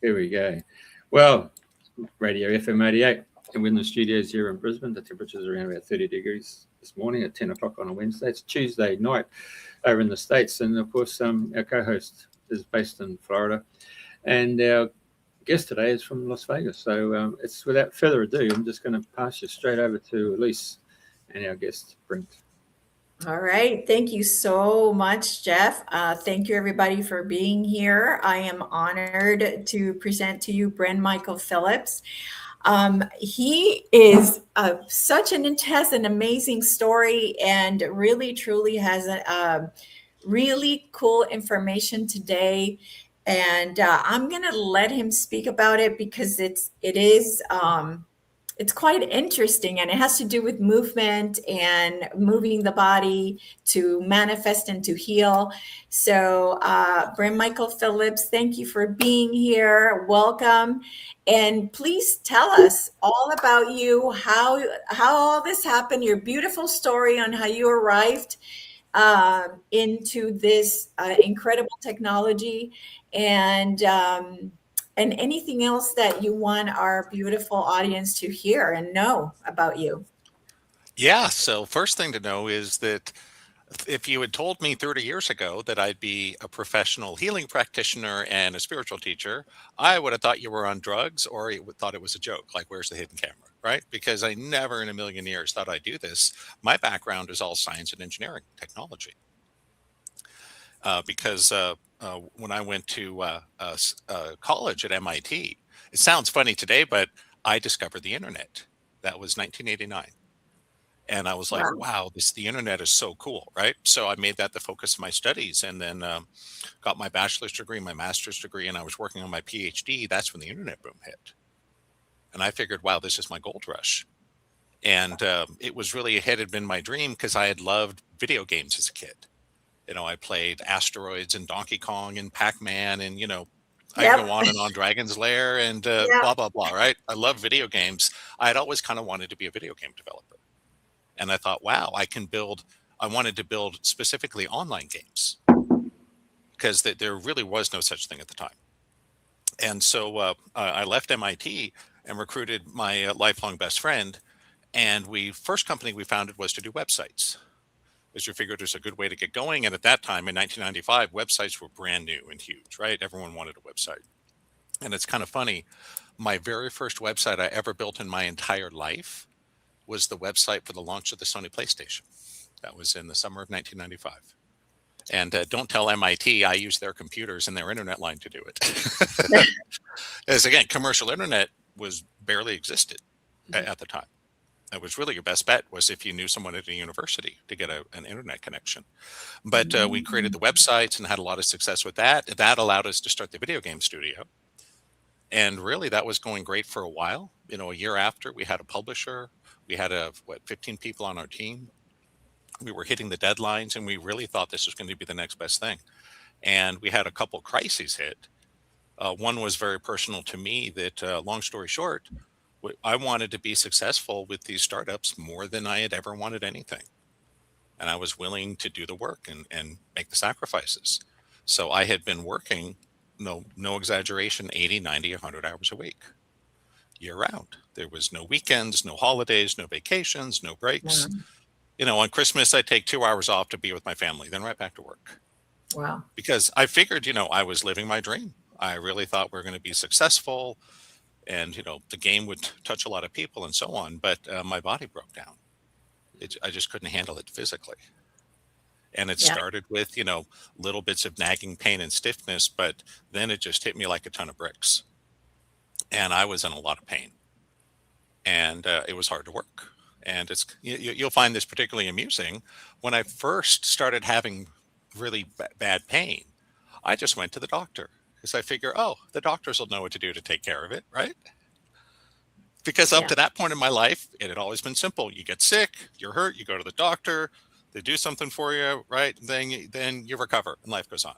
Here we go. Well, Radio FM 88, and we're in the studios here in Brisbane. The temperature's around about 30 degrees this morning at 10 o'clock on a Wednesday. It's Tuesday night over in the States. And of course, our co host is based in Florida. And our guest today is from Las Vegas. So it's without further ado, I'm just going to pass you straight over to Elisa and our guest, Brent. All right. Thank you so much, Jeff. Thank you, everybody, for being here. I am honored to present to you Brent Michael Phillips. He is such has an amazing story and really, truly has a really cool information today. And I'm going to let him speak about it because it is it's quite interesting, and it has to do with movement and moving the body to manifest and to heal. So Brent Michael Phillips, thank you for being here. Welcome. And please tell us all about you, how all this happened, your beautiful story on how you arrived into this incredible technology, and anything else that you want our beautiful audience to hear and know about you. Yeah. So first thing to know is that if you had told me 30 years ago that I'd be a professional healing practitioner and a spiritual teacher, I would have thought you were on drugs or thought it was a joke. Like, where's the hidden camera? Right? Because I never in a million years thought I'd do this. My background is all science and engineering technology. Because when I went to college at MIT, it sounds funny today, but I discovered the internet. That was 1989. And I was like, wow, the internet is so cool, right? So I made that the focus of my studies, and then got my bachelor's degree, my master's degree, and I was working on my PhD. That's when the internet boom hit. And I figured, wow, this is my gold rush. And it had been my dream because I had loved video games as a kid. I played Asteroids and Donkey Kong and Pac-Man and, I go on and on, Dragon's Lair and blah, blah, blah, right? I love video games. I had always kind of wanted to be a video game developer. And I thought, wow, I wanted to build specifically online games because there really was no such thing at the time. And so I left MIT and recruited my lifelong best friend. And first company we founded was to do websites. As you figured, there's a good way to get going. And at that time, in 1995, websites were brand new and huge, right? Everyone wanted a website. And it's kind of funny. My very first website I ever built in my entire life was the website for the launch of the Sony PlayStation. That was in the summer of 1995. And don't tell MIT I used their computers and their internet line to do it. As again, commercial internet barely existed at the time. That was really your best bet, was if you knew someone at a university to get an internet connection. But we created the websites and had a lot of success with that. That allowed us to start the video game studio. And really, that was going great for a while. A year after, we had a publisher. We had 15 people on our team. We were hitting the deadlines, and we really thought this was going to be the next best thing. And we had a couple crises hit. One was very personal to me that, long story short, I wanted to be successful with these startups more than I had ever wanted anything. And I was willing to do the work and make the sacrifices. So I had been working, no exaggeration, 80, 90, 100 hours a week, year round. There was no weekends, no holidays, no vacations, no breaks. On Christmas, I'd take 2 hours off to be with my family, then right back to work. Wow. Because I figured, I was living my dream. I really thought we were going to be successful. And, the game would touch a lot of people and so on. But my body broke down. I just couldn't handle it physically. And it started with, little bits of nagging pain and stiffness. But then it just hit me like a ton of bricks. And I was in a lot of pain. And it was hard to work. And you'll find this particularly amusing. When I first started having really bad pain, I just went to the doctor. Because I figure, the doctors will know what to do to take care of it, right? Because up to that point in my life, it had always been simple. You get sick, you're hurt, you go to the doctor, they do something for you, right? Then you recover and life goes on.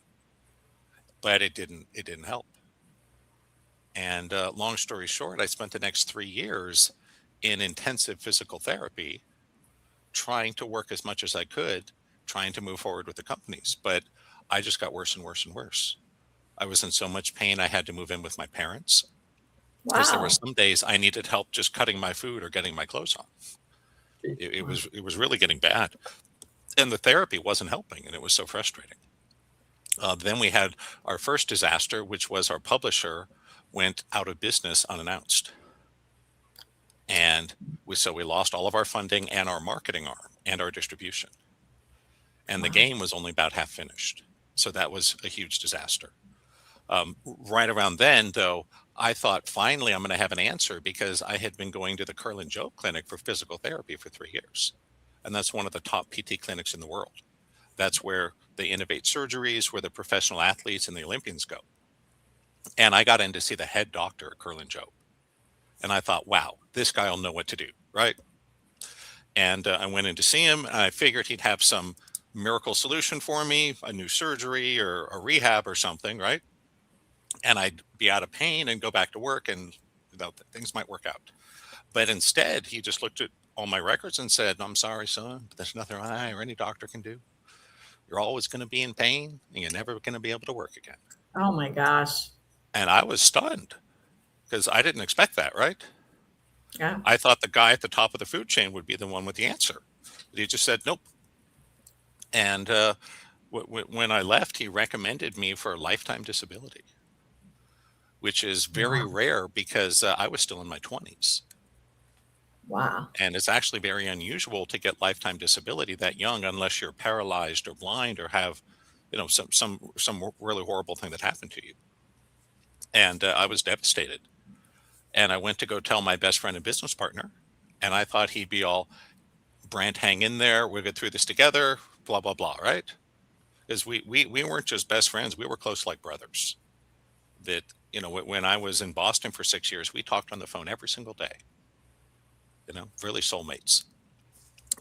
But it didn't help. And long story short, I spent the next 3 years in intensive physical therapy, trying to work as much as I could, trying to move forward with the companies. But I just got worse and worse and worse. I was in so much pain I had to move in with my parents because there were Wow. some days I needed help just cutting my food or getting my clothes on. It was really getting bad, and the therapy wasn't helping, and it was so frustrating. Then we had our first disaster, which was our publisher went out of business unannounced, and we lost all of our funding and our marketing arm and our distribution, and the Wow. game was only about half finished. So that was a huge disaster. Right around then, though, I thought finally I'm going to have an answer because I had been going to the Curl and Joe Clinic for physical therapy for 3 years. And that's one of the top PT clinics in the world. That's where they innovate surgeries, where the professional athletes and the Olympians go. And I got in to see the head doctor at Curl and Joe. And I thought, wow, this guy will know what to do, right? And I went in to see him, and I figured he'd have some miracle solution for me, a new surgery or a rehab or something, right? And I'd be out of pain and go back to work, and things might work out. But instead, he just looked at all my records and said, "I'm sorry, son, but there's nothing I or any doctor can do. You're always going to be in pain, and you're never going to be able to work again." Oh my gosh. And I was stunned because I didn't expect that, right? Yeah. I thought the guy at the top of the food chain would be the one with the answer. But he just said, "Nope." And when I left, he recommended me for a lifetime disability, which is very Wow. rare because I was still in my 20s. Wow. And it's actually very unusual to get lifetime disability that young, unless you're paralyzed or blind or have, some really horrible thing that happened to you. And I was devastated. And I went to go tell my best friend and business partner, and I thought he'd be all, "Brent, hang in there. We'll get through this together." Blah blah blah. Right? Because we weren't just best friends; we were close like brothers. That when I was in Boston for 6 years, we talked on the phone every single day. Really soulmates.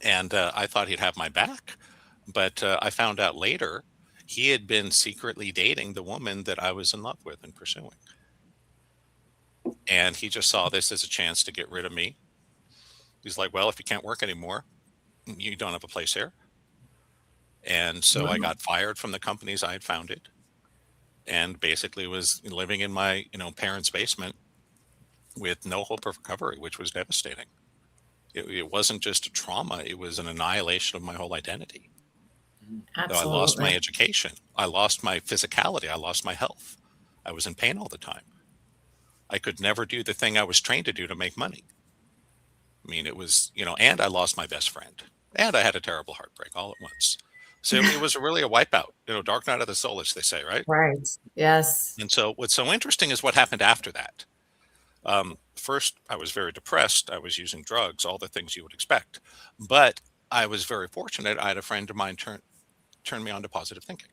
And I thought he'd have my back, but I found out later he had been secretly dating the woman that I was in love with and pursuing. And he just saw this as a chance to get rid of me. He's like, "Well, if you can't work anymore, you don't have a place here." And so I Wow. got fired from the companies I had founded, and basically was living in my parents' basement with no hope of recovery, which was devastating. It wasn't just a trauma; it was an annihilation of my whole identity. So I lost my Absolutely. education. I lost my physicality. I lost my health. I was in pain all the time. I could never do the thing I was trained to do to make money. I mean, it was, and I lost my best friend, and I had a terrible heartbreak all at once. So it was really a wipeout, dark night of the soul, as they say, right? Right. Yes. And so what's so interesting is what happened after that. First, I was very depressed. I was using drugs, all the things you would expect. But I was very fortunate. I had a friend of mine turn me on to positive thinking.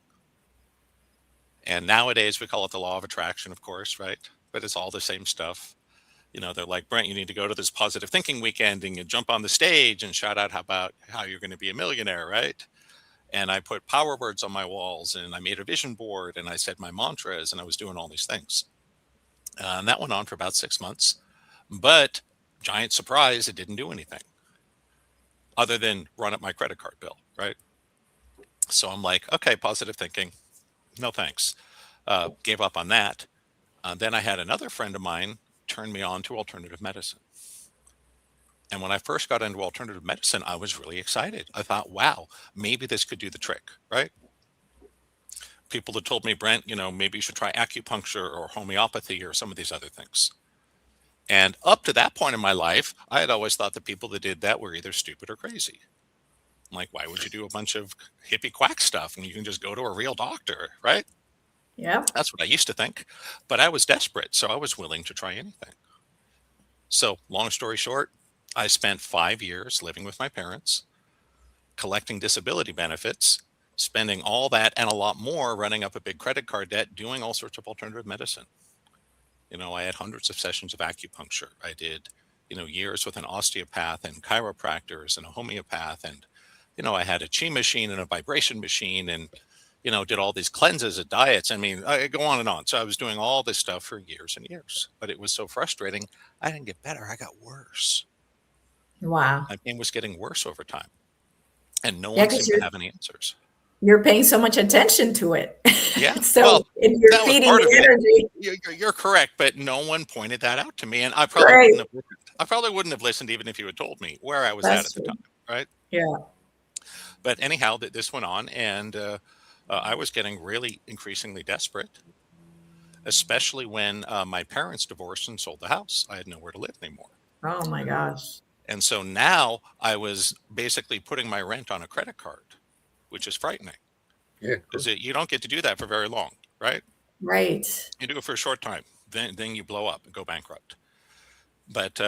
And nowadays we call it the law of attraction, of course, right? But it's all the same stuff. They're like, "Brent, you need to go to this positive thinking weekend and you jump on the stage and shout out about how you're going to be a millionaire," right? And I put power words on my walls, and I made a vision board, and I said my mantras, and I was doing all these things. And that went on for about 6 months. But giant surprise, it didn't do anything other than run up my credit card bill, right? So I'm like, okay, positive thinking, no thanks. Gave up on that. Then I had another friend of mine turn me on to alternative medicine. And when I first got into alternative medicine, I was really excited. I thought, wow, maybe this could do the trick, right? People had told me, "Brent, maybe you should try acupuncture or homeopathy or some of these other things." And up to that point in my life, I had always thought the people that did that were either stupid or crazy. I'm like, why would you do a bunch of hippie quack stuff when you can just go to a real doctor, right? Yep. That's what I used to think. But I was desperate, so I was willing to try anything. So, long story short, I spent 5 years living with my parents, collecting disability benefits, spending all that and a lot more running up a big credit card debt, doing all sorts of alternative medicine. I had hundreds of sessions of acupuncture. I did, years with an osteopath and chiropractors and a homeopath. And, I had a chi machine and a vibration machine and, did all these cleanses and diets. I mean, I go on and on. So I was doing all this stuff for years and years, but it was so frustrating. I didn't get better. I got worse. Wow. My pain was getting worse over time, and no Yeah, one because seemed to have any answers. You're paying so much attention to it. Yeah. So Well, if you're that was feeding part of the it. energy. You're correct, but no one pointed that out to me, and I probably Right. wouldn't have listened. I probably wouldn't have listened even if you had told me where I was at That's the true. time, right? Yeah. But anyhow, this went on, and I was getting really increasingly desperate, especially when my parents divorced and sold the house. I had nowhere to live anymore. Oh my gosh. And so now I was basically putting my rent on a credit card, which is frightening Yeah, because you don't get to do that for very long, right? Right. You do it for a short time, then you blow up and go bankrupt. But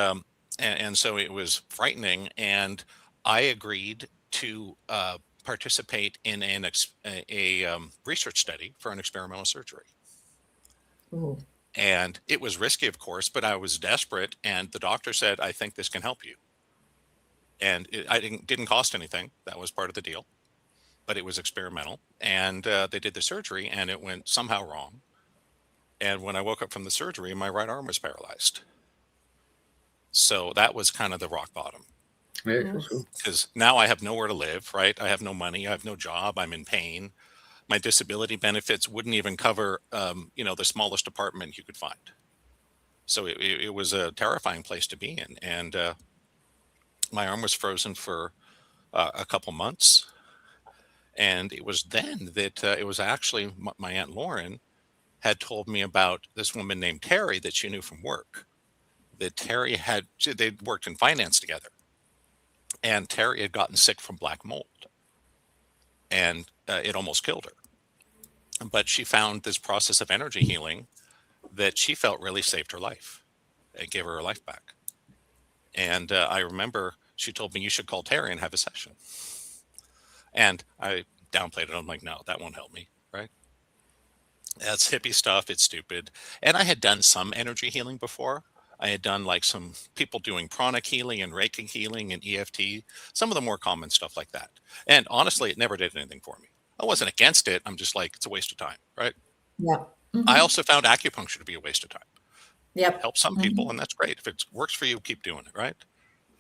and so it was frightening, and I agreed to participate in a research study for an experimental surgery. Ooh. And it was risky, of course, but I was desperate, and the doctor said, "I think this can help you." And I didn't cost anything. That was part of the deal, but it was experimental. And they did the surgery, and it went somehow wrong. And when I woke up from the surgery, my right arm was paralyzed. So that was kind of the rock bottom. yeah, for sure. Because now I have nowhere to live, right? I have no money. I have no job. I'm in pain. My disability benefits wouldn't even cover, the smallest apartment you could find. So it was a terrifying place to be in. And my arm was frozen for a couple months. And it was then that it was actually my Aunt Lauren had told me about this woman named Terry that she knew from work. That Terry they'd worked in finance together. And Terry had gotten sick from black mold. And it almost killed her. But she found this process of energy healing that she felt really saved her life and gave her life back. And I remember she told me, "You should call Terry and have a session." And I downplayed it. I'm like, "No, that won't help me." Right? That's hippie stuff. It's stupid. And I had done some energy healing before. I had done like some people doing pranic healing and Reiki healing and EFT, some of the more common stuff like that. And honestly, it never did anything for me. I wasn't against it. I'm just like, it's a waste of time, right? Yeah. I also found acupuncture to be a waste of time. Yep. Helps some people, and that's great. If it works for you, keep doing it, right?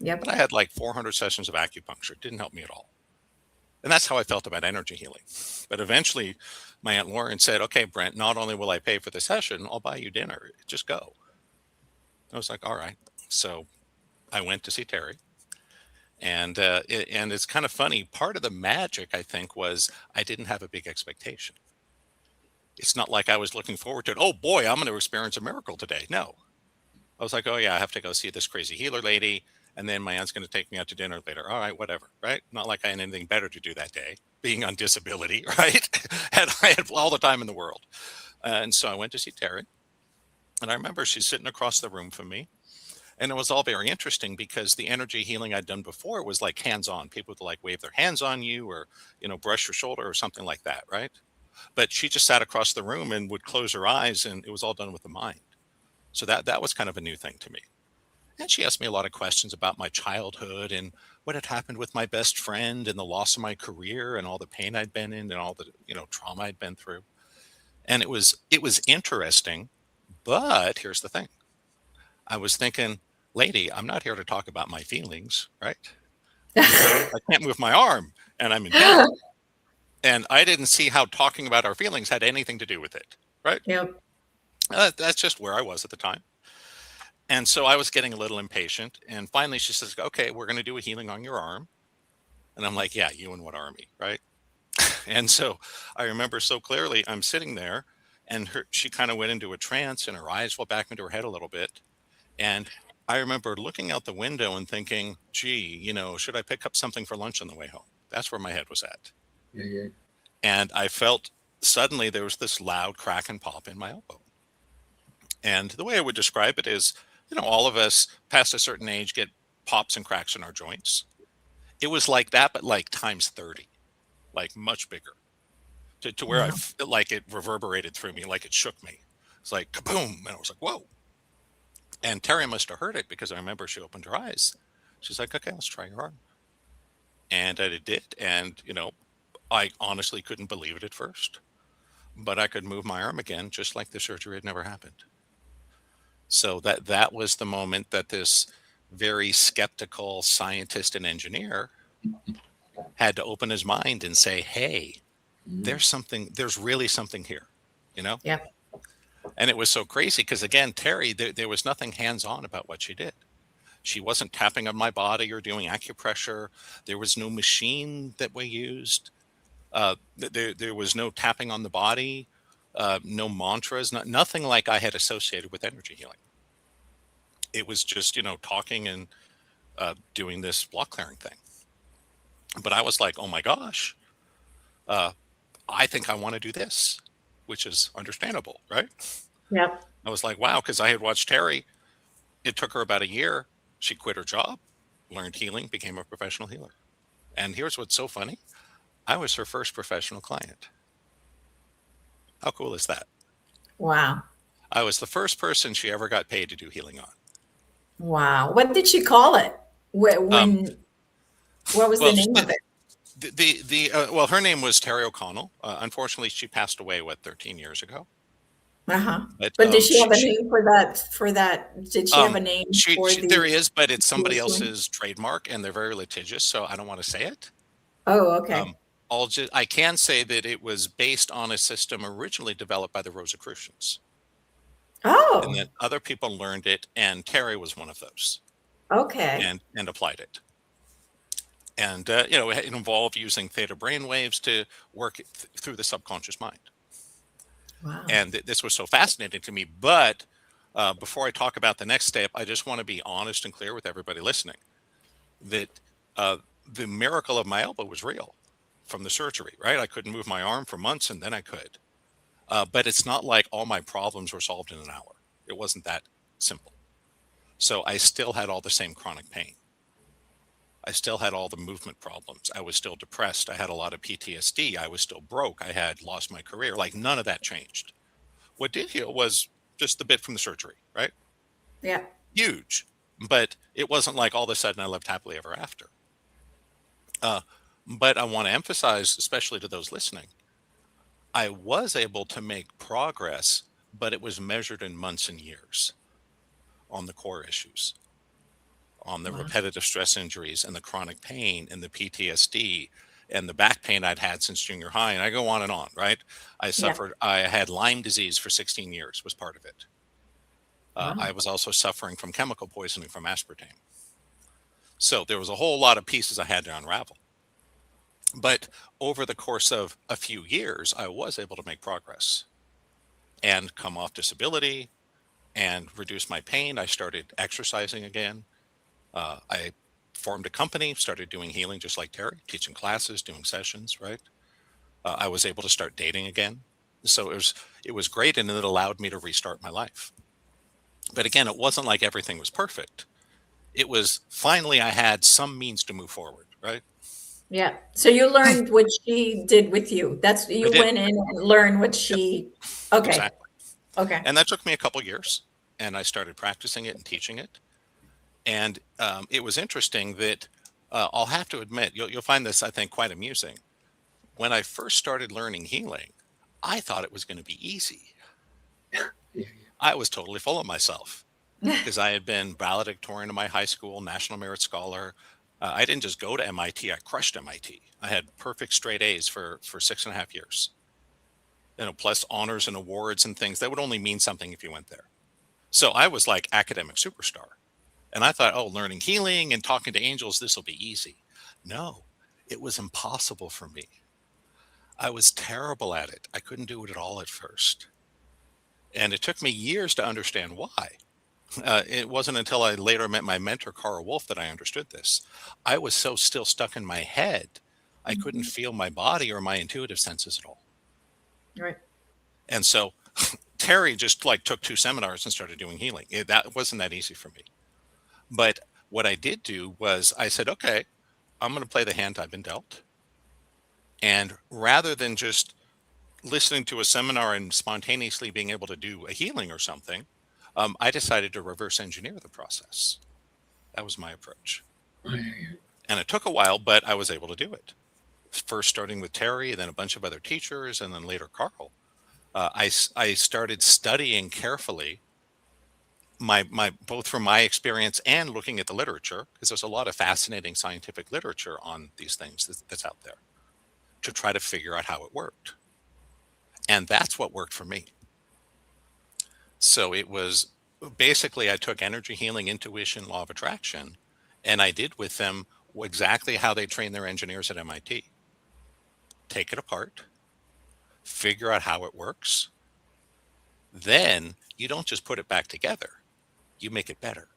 Yep. But I had like 400 sessions of acupuncture. It didn't help me at all. And that's how I felt about energy healing. But eventually, my Aunt Lauren said, "Okay, Brent, not only will I pay for the session, I'll buy you dinner. Just go." I was like, "All right." So I went to see Terry. And it's kind of funny. Part of the magic, I think, was I didn't have a big expectation. It's not like I was looking forward to it. Oh boy, I'm going to experience a miracle today. No, I was like, "Oh yeah, I have to go see this crazy healer lady, and then my aunt's going to take me out to dinner later." All right, whatever, right? Not like I had anything better to do that day, being on disability, right? And I had all the time in the world, and so I went to see Terry, and I remember she's sitting across the room from me, and it was all very interesting because the energy healing I'd done before was like hands-on. People would like wave their hands on you, or brush your shoulder or something like that, right? But she just sat across the room and would close her eyes, and it was all done with the mind. So that was kind of a new thing to me. And she asked me a lot of questions about my childhood and what had happened with my best friend and the loss of my career and all the pain I'd been in and all the trauma I'd been through. And it was interesting, but here's the thing. I was thinking, lady, I'm not here to talk about my feelings, right? I can't move my arm and I'm in pain. And I didn't see how talking about our feelings had anything to do with it, right? Yep. That's just where I was at the time. And so I was getting a little impatient. And finally she says, "Okay, we're going to do a healing on your arm." And I'm like, "Yeah, you and what army?" Right. And so I remember so clearly I'm sitting there and she kind of went into a trance and her eyes went back into her head a little bit. And I remember looking out the window and thinking, gee, should I pick up something for lunch on the way home? That's where my head was at. Yeah, yeah. And I felt suddenly there was this loud crack and pop in my elbow. And the way I would describe it is, all of us past a certain age get pops and cracks in our joints. It was like that, but like times 30, like much bigger, to where I felt like it reverberated through me, like it shook me. It's like kaboom. And I was like, whoa. And Terry must have heard it because I remember she opened her eyes. She's like, "Okay, let's try your arm." And I did. And, I honestly couldn't believe it at first, but I could move my arm again, just like the surgery had never happened. So that was the moment that this very skeptical scientist and engineer had to open his mind and say, "Hey, there's really something here, you know? Yeah. And it was so crazy because, again, Terry, there was nothing hands-on about what she did. She wasn't tapping on my body or doing acupressure. There was no machine that we used. There was no tapping on the body, no mantras, nothing like I had associated with energy healing. It was just, talking and doing this block clearing thing. But I was like, oh my gosh, I think I want to do this, which is understandable, right? Yeah. I was like, wow, because I had watched Terry. It took her about a year. She quit her job, learned healing, became a professional healer. And here's what's so funny. I was her first professional client. How cool is that? Wow. I was the first person she ever got paid to do healing on. Wow. What did she call it? What was the Well, name of it? well, her name was Terry O'Connell. Unfortunately, she passed away, 13 years ago. Uh-huh. But But did she have a name for that? Did she have a name for the? There is, but it's somebody healing? else's trademark, and they're very litigious, so I don't want to say it. Oh, okay. I can say that it was based on a system originally developed by the Rosicrucians, and Oh, then other people learned it, and Terry was one of those, okay. and applied it. And it involved using theta brainwaves to work through the subconscious mind. Wow. And this was so fascinating to me. But before I talk about the next step, I just want to be honest and clear with everybody listening that the miracle of my elbow was real from the surgery, right? I couldn't move my arm for months, and then I could. But it's not like all my problems were solved in an hour. It wasn't that simple. So I still had all the same chronic pain. I still had all the movement problems. I was still depressed. I had a lot of PTSD. I was still broke. I had lost my career. Like, none of that changed. What did heal was just the bit from the surgery, right? Yeah. Huge. But it wasn't like all of a sudden I lived happily ever after. But I want to emphasize, especially to those listening, I was able to make progress, but it was measured in months and years on the core issues, on the Wow. repetitive stress injuries and the chronic pain and the PTSD and the back pain I'd had since junior high. And I go on and on, right? I had Lyme disease for 16 years, was part of it. Wow. I was also suffering from chemical poisoning from aspartame. So there was a whole lot of pieces I had to unravel. But over the course of a few years, I was able to make progress and come off disability and reduce my pain. I started exercising again. I formed a company, started doing healing just like Terry, teaching classes, doing sessions, right? I was able to start dating again. So it was great, and it allowed me to restart my life. But again, it wasn't like everything was perfect. It was finally I had some means to move forward, right? Yeah. So you learned what she did with you. You did. went in and learned what she. Okay. Exactly. Okay. And that took me a couple years, and I started practicing it and teaching it. And it was interesting that I'll have to admit, you'll find this, I think, quite amusing. When I first started learning healing, I thought it was going to be easy. I was totally full of myself because I had been valedictorian in my high school, National Merit Scholar. I didn't just go to MIT, I crushed MIT. I had perfect straight A's for 6.5 years. Plus honors and awards and things that would only mean something if you went there. So I was like academic superstar. And I thought, oh, learning healing and talking to angels, this will be easy. No, it was impossible for me. I was terrible at it. I couldn't do it at all at first. And it took me years to understand why. It wasn't until I later met my mentor, Carl Wolf, that I understood this. I was so still stuck in my head, I couldn't feel my body or my intuitive senses at all. Right. And so Terry just took 2 seminars and started doing healing. That wasn't that easy for me. But what I did do was I said, okay, I'm going to play the hand I've been dealt. And rather than just listening to a seminar and spontaneously being able to do a healing or something, I decided to reverse engineer the process. That was my approach. And it took a while, but I was able to do it. First starting with Terry, then a bunch of other teachers, and then later Carl. I started studying carefully both from my experience and looking at the literature, because there's a lot of fascinating scientific literature on these things that's out there. to try to figure out how it worked. And that's what worked for me. So it was basically, I took energy healing, intuition, law of attraction, and I did with them exactly how they train their engineers at MIT. Take it apart, figure out how it works. Then you don't just put it back together, you make it better.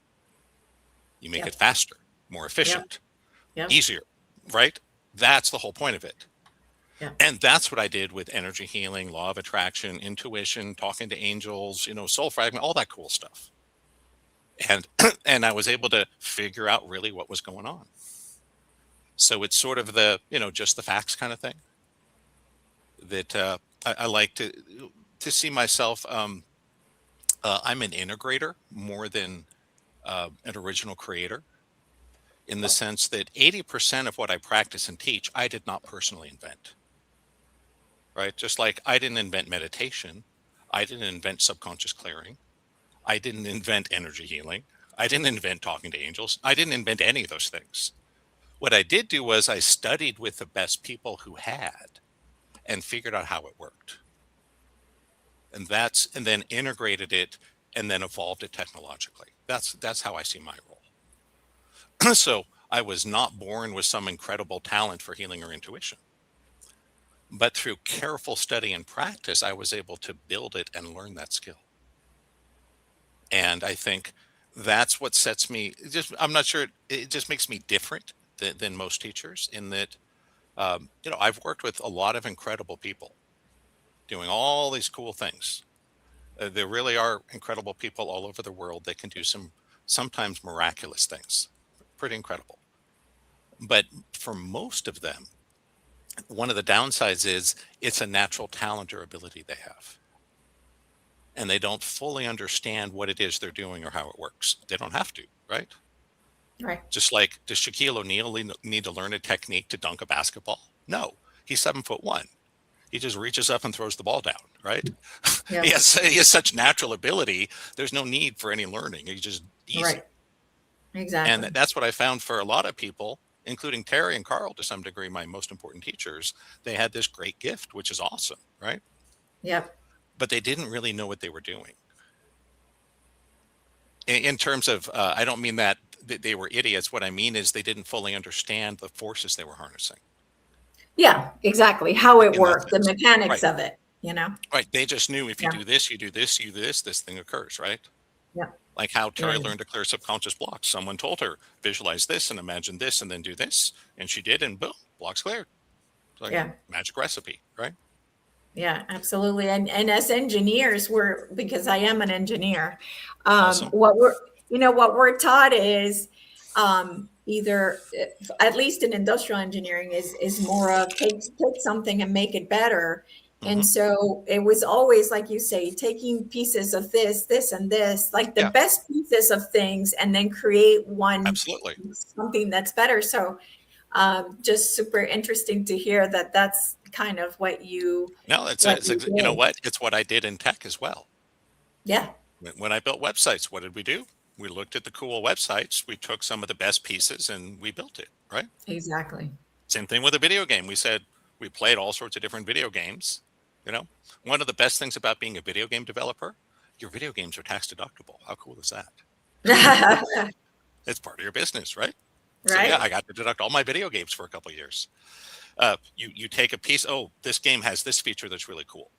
You make it faster, more efficient, easier, right? That's the whole point of it. Yeah. And that's what I did with energy healing, law of attraction, intuition, talking to angels, soul fragment, all that cool stuff. And and I was able to figure out really what was going on. So it's sort of the, just the facts kind of thing that I like to see myself. I'm an integrator more than an original creator, in the sense that 80% of what I practice and teach, I did not personally invent. Right? Just like I didn't invent meditation. I didn't invent subconscious clearing. I didn't invent energy healing. I didn't invent talking to angels. I didn't invent any of those things. What I did do was I studied with the best people who had and figured out how it worked. And then integrated it and then evolved it technologically. That's how I see my role. So I was not born with some incredible talent for healing or intuition. But through careful study and practice, I was able to build it and learn that skill. And I think that's what sets me, I'm not sure, it just makes me different than most teachers, in that, I've worked with a lot of incredible people doing all these cool things. There really are incredible people all over the world that can do sometimes miraculous things. Pretty incredible. But for most of them, one of the downsides is it's a natural talent or ability they have. And they don't fully understand what it is they're doing or how it works. They don't have to, right? Right. Just like, does Shaquille O'Neal need to learn a technique to dunk a basketball? No, he's 7'1". He just reaches up and throws the ball down, right? Yeah. he has such natural ability. There's no need for any learning. He's just easy. Right. Exactly. And that's what I found for a lot of people, including Terry and Carl, to some degree, my most important teachers. They had this great gift, which is awesome, right? Yep. But they didn't really know what they were doing. In terms of, I don't mean that they were idiots. What I mean is they didn't fully understand the forces they were harnessing. Yeah, exactly. How it worked, the mechanics of it, Right. They just knew if you do this, you do this, this thing occurs, right? Yeah. Like how Terry learned to clear subconscious blocks. Someone told her, visualize this and imagine this and then do this. And she did, and boom, blocks cleared. Like magic recipe, right? Yeah, absolutely. And as engineers, because I am an engineer, Awesome. what we're taught is either, at least in industrial engineering, is more of take something and make it better. And so it was always, like you say, taking pieces of this, and this, like the best pieces of things, and then create something that's better. So just super interesting to hear that that's kind of what you. No, you know what? It's what I did in tech as well. Yeah. When I built websites, what did we do? We looked at the cool websites. We took some of the best pieces and we built it, right? Exactly. Same thing with a video game. We said we played all sorts of different video games. One of the best things about being a video game developer, your video games are tax deductible. How cool is that? It's part of your business, right? Right. So I got to deduct all my video games for a couple of years. You take a piece. Oh, this game has this feature that's really cool.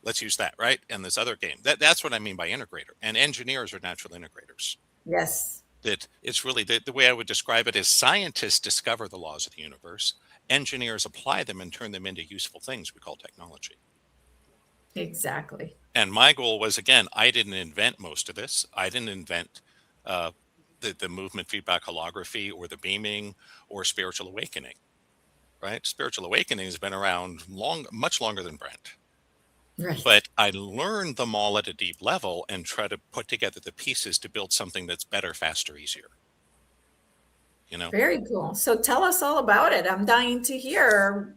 Let's use that, right? And this other game. That's what I mean by integrator. And engineers are natural integrators. Yes. That it's really the way I would describe it is scientists discover the laws of the universe. Engineers apply them and turn them into useful things we call technology. Exactly. And my goal was, again, I didn't invent most of this. I didn't invent the movement feedback holography or the beaming or spiritual awakening, right? Spiritual awakening has been around much longer than Brent. Right. But I learned them all at a deep level and try to put together the pieces to build something that's better, faster, easier. Very cool. So tell us all about it. I'm dying to hear,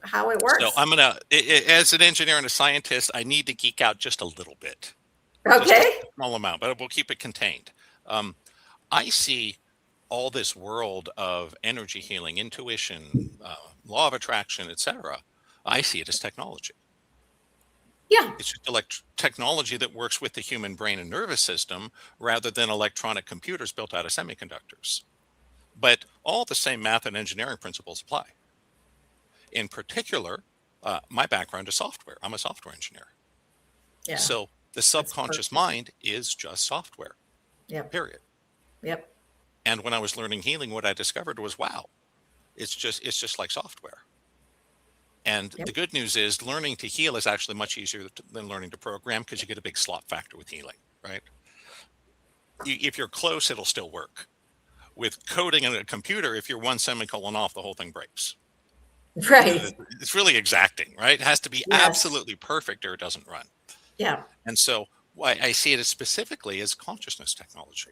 how it works. So I'm as an engineer and a scientist, I need to geek out just a little bit. Okay. Just a small amount, but we'll keep it contained. I see all this world of energy healing, intuition, law of attraction, etc., I see it as technology. Yeah. It's just technology that works with the human brain and nervous system rather than electronic computers built out of semiconductors. But all the same math and engineering principles apply. In particular, my background is software. I'm a software engineer. Yeah. So the subconscious perfect. mind is just software, Yep. period. Yep. And when I was learning healing, what I discovered was, wow, it's just like software. And Yep. the good news is learning to heal is actually much easier than learning to program, because you get a big slop factor with healing, right? If you're close, it'll still work. With coding in a computer, if you're one semicolon off, the whole thing breaks. Right. It's really exacting, right? It has to be Yes. absolutely perfect or it doesn't run. Yeah. And so why I see it as specifically as consciousness technology.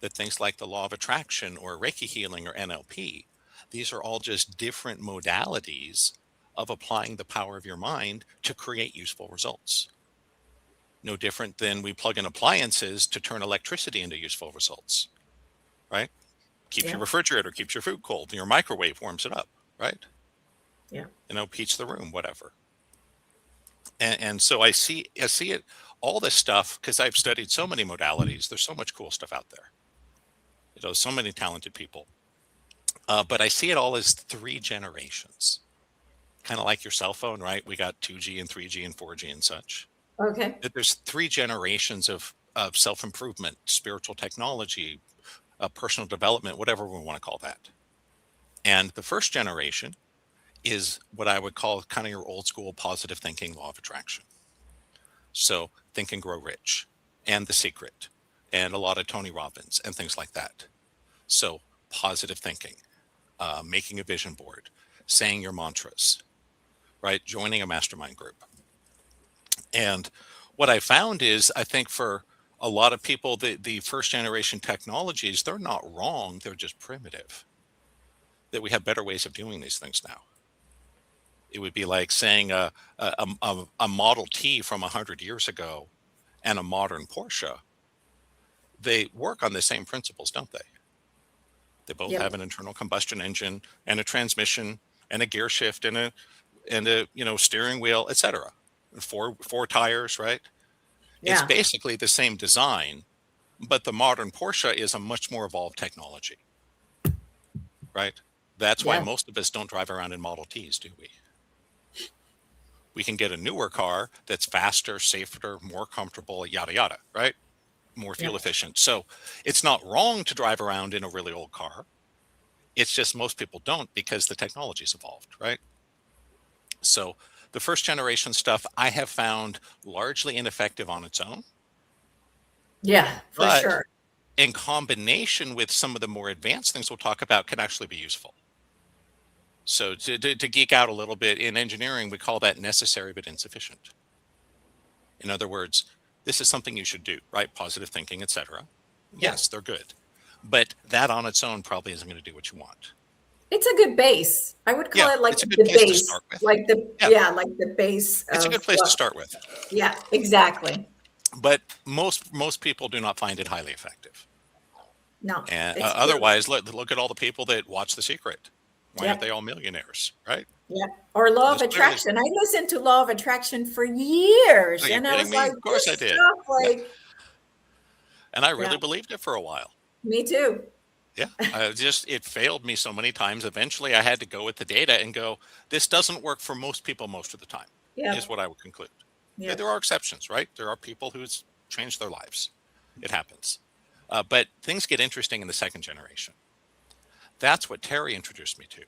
That things like the law of attraction or Reiki healing or NLP, these are all just different modalities of applying the power of your mind to create useful results. No different than we plug in appliances to turn electricity into useful results, right? Keeps your refrigerator, keeps your food cold, and your microwave warms it up, right? Yeah. Heats the room, whatever. And so I see it, all this stuff, because I've studied so many modalities. There's so much cool stuff out there. So many talented people. But I see it all as 3 generations, kind of like your cell phone, right? We got 2G and 3G and 4G and such. Okay. There's 3 generations of self-improvement, spiritual technology, personal development, whatever we want to call that. And the first generation is what I would call kind of your old school positive thinking, law of attraction. So Think and Grow Rich and The Secret and a lot of Tony Robbins and things like that. So positive thinking, making a vision board, saying your mantras, right? Joining a mastermind group. And what I found is, I think for a lot of people, the first generation technologies, they're not wrong. They're just primitive. That we have better ways of doing these things now. It would be like saying a Model T from 100 years ago and a modern Porsche. They work on the same principles, don't they? They both have an internal combustion engine and a transmission and a gear shift and a steering wheel, etc. Four tires, right? Yeah. It's basically the same design, but the modern Porsche is a much more evolved technology, right? That's why most of us don't drive around in Model Ts, do we? We can get a newer car that's faster, safer, more comfortable, yada, yada, right? More fuel efficient. So it's not wrong to drive around in a really old car. It's just most people don't, because the technology's evolved, right? So the first generation stuff I have found largely ineffective on its own. Yeah, for sure. In combination with some of the more advanced things we'll talk about, can actually be useful. So to geek out a little bit, in engineering, we call that necessary but insufficient. In other words, this is something you should do, right? Positive thinking, etc. Yes, they're good. But that on its own probably isn't going to do what you want. It's a good base. I would call it like it's a good the place base. to start with. Like the base. It's a good place to start with. Yeah, exactly. But most people do not find it highly effective. No. And otherwise, look at all the people that watch The Secret. Why aren't they all millionaires, right? Yeah. Or law of attraction. I listened to law of attraction for years. And I was like, of course I did. And I really believed it for a while. Me too. Yeah. It failed me so many times. Eventually I had to go with the data and go, this doesn't work for most people most of the time, is what I would conclude. Yeah. There are exceptions, right? There are people who's changed their lives. It happens. But things get interesting in the second generation. That's what Terry introduced me to.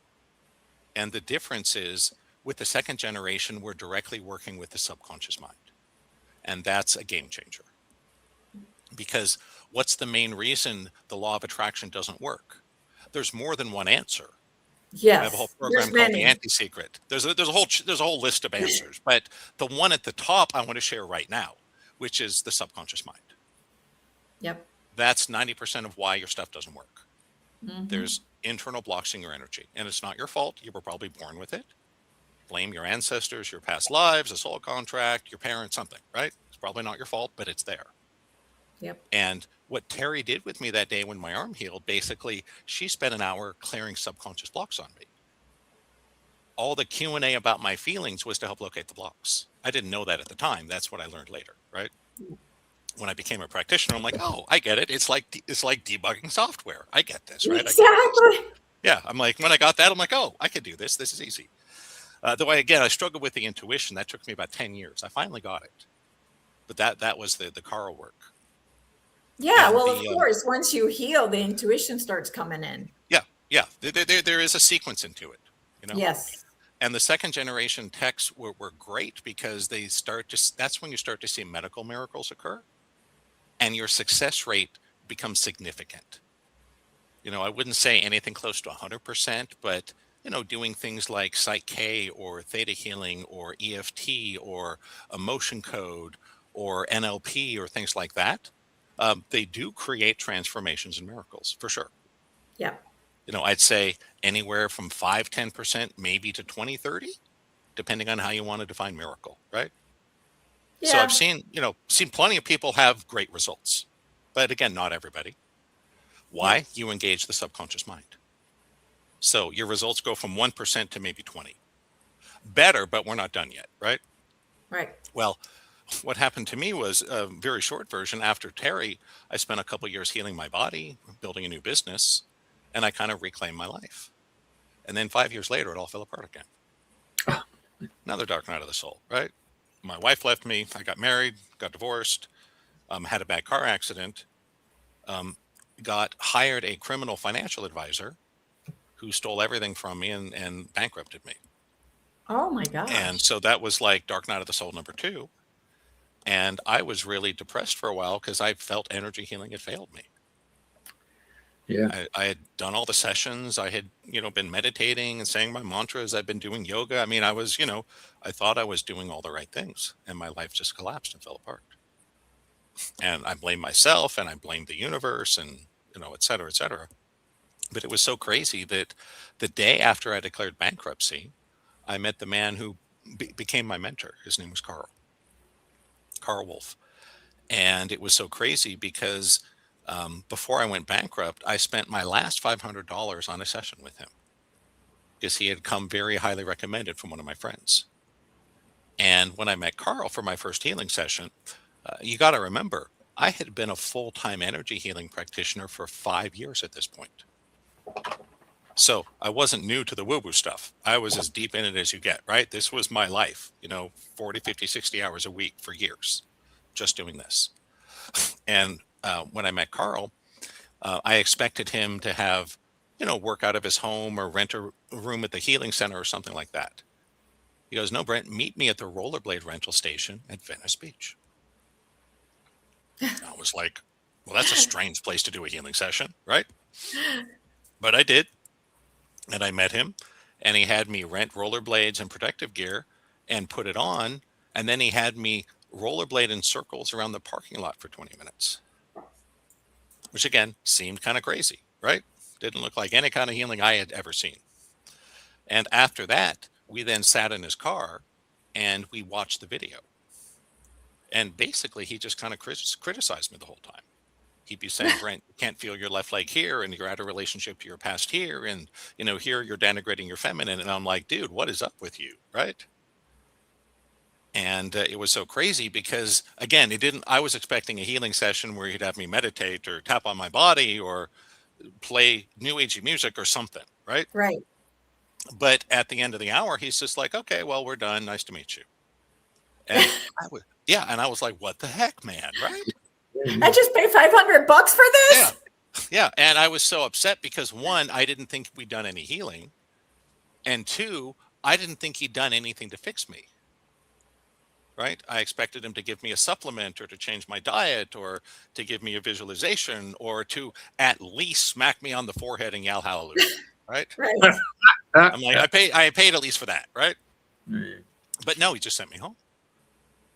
And the difference is, with the second generation, we're directly working with the subconscious mind. And that's a game changer. Because what's the main reason the law of attraction doesn't work? There's more than one answer. Yes. I have a whole program called The Anti-Secret. There's a whole list of answers, but the one at the top I want to share right now, which is the subconscious mind. Yep. That's 90% of why your stuff doesn't work. There's internal blocks in your energy, and it's not your fault. You were probably born with it. Blame your ancestors, your past lives, a soul contract, your parents, something, right? It's probably not your fault, but it's there. Yep. And what Terry did with me that day when my arm healed, basically, she spent an hour clearing subconscious blocks on me. All the Q&A about my feelings was to help locate the blocks. I didn't know that at the time. That's what I learned later, right? When I became a practitioner, I'm like, oh, I get it. It's like debugging software. I get this, right? I get this. Exactly. Yeah, I'm like, when I got that, I'm like, oh, I could do this. This is easy. Though I struggled with the intuition. That took me about 10 years. I finally got it. But that was the Carl work. Yeah, And well, of course, once you heal, the intuition starts coming in. Yeah. There is a sequence into it, you know? Yes. And the second generation techs were great because that's when you start to see medical miracles occur and your success rate becomes significant. You know, I wouldn't say anything close to 100%, but, you know, doing things like Psych K or theta healing or EFT or emotion code or NLP or things like that, they do create transformations and miracles for sure. Yeah. You know, I'd say anywhere from 5-10%, maybe to 20-30, depending on how you want to define miracle, right? Yeah. So I've seen plenty of people have great results, but again, not everybody. Why? Yeah. You engage the subconscious mind. So your results go from 1% to maybe 20. Better, but we're not done yet, right? Right. Well, what happened to me was a very short version. After Terry, I spent a couple of years healing my body, building a new business, and I kind of reclaimed my life. And then 5 years later, it all fell apart again. Another dark night of the soul, right? My wife left me. I got married, got divorced, had a bad car accident, got hired a criminal financial advisor who stole everything from me and bankrupted me. Oh my gosh. And so that was like dark night of the soul number 2. And I was really depressed for a while because I felt energy healing had failed me. Yeah. I had done all the sessions. I had, been meditating and saying my mantras. I've been doing yoga. I mean, I was, I thought I was doing all the right things and my life just collapsed and fell apart. And I blamed myself and I blamed the universe and, et cetera, et cetera. But it was so crazy that the day after I declared bankruptcy, I met the man who became my mentor. His name was Carl Wolf. And it was so crazy because before I went bankrupt, I spent my last $500 on a session with him because he had come very highly recommended from one of my friends. And when I met Carl for my first healing session, you got to remember, I had been a full-time energy healing practitioner for 5 years at this point. So I wasn't new to the woo-woo stuff. I was as deep in it as you get, right? This was my life, 40, 50, 60 hours a week for years, just doing this. And when I met Carl, I expected him to have, work out of his home or rent a room at the healing center or something like that. He goes, no, Brent, meet me at the rollerblade rental station at Venice Beach. I was like, well, that's a strange place to do a healing session, right? But I did. And I met him and he had me rent rollerblades and protective gear and put it on. And then he had me rollerblade in circles around the parking lot for 20 minutes, which again seemed kind of crazy, right? Didn't look like any kind of healing I had ever seen. And after that, we then sat in his car and we watched the video. And basically, he just kind of criticized me the whole time. He'd be saying, Brent, you can't feel your left leg here, and you're out of relationship to your past here, and here you're denigrating your feminine. And I'm like, dude, what is up with you, right? And it was so crazy because, again, I was expecting a healing session where he'd have me meditate or tap on my body or play new agey music or something, right? Right. But at the end of the hour, he's just like, okay, well, we're done. Nice to meet you. And I was like, what the heck, man, right? I just paid $500 for this. Yeah. And I was so upset because 1, I didn't think we'd done any healing. And 2, I didn't think he'd done anything to fix me. Right? I expected him to give me a supplement or to change my diet or to give me a visualization or to at least smack me on the forehead and yell hallelujah. Right? Right. I'm like, I paid at least for that. Right? Yeah. But no, he just sent me home.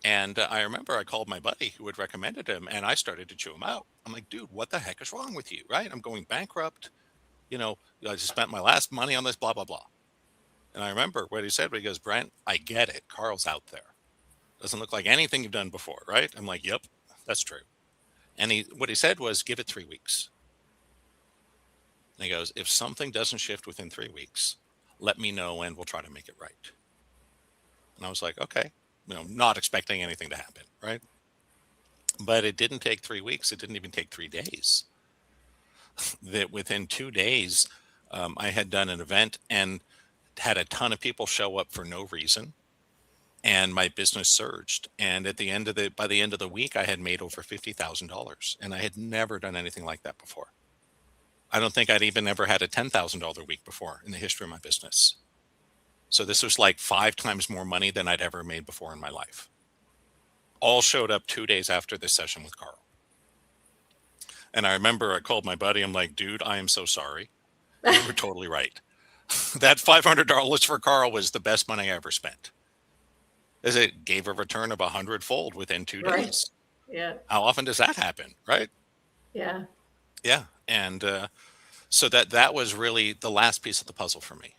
And I remember I called my buddy who had recommended him and I started to chew him out. I'm like, dude, what the heck is wrong with you? Right? I'm going bankrupt. I just spent my last money on this, blah, blah, blah. And I remember what he said, he goes, Brent, I get it. Carl's out there. Doesn't look like anything you've done before, right? I'm like, yep, that's true. And what he said was, give it 3 weeks. And he goes, if something doesn't shift within 3 weeks, let me know and we'll try to make it right. And I was like, okay, not expecting anything to happen, right? But it didn't take 3 weeks. It didn't even take 3 days. That within 2 days, I had done an event and had a ton of people show up for no reason. And my business surged. And by the end of the week, I had made over $50,000. And I had never done anything like that before. I don't think I'd even ever had a $10,000 week before in the history of my business. So this was like 5 times more money than I'd ever made before in my life. All showed up 2 days after this session with Carl. And I remember I called my buddy. I'm like, dude, I am so sorry. You were totally right. That $500 for Carl was the best money I ever spent. As it gave a return of 100-fold within 2 Right. days. Yeah. How often does that happen, right? Yeah. Yeah. And so that was really the last piece of the puzzle for me.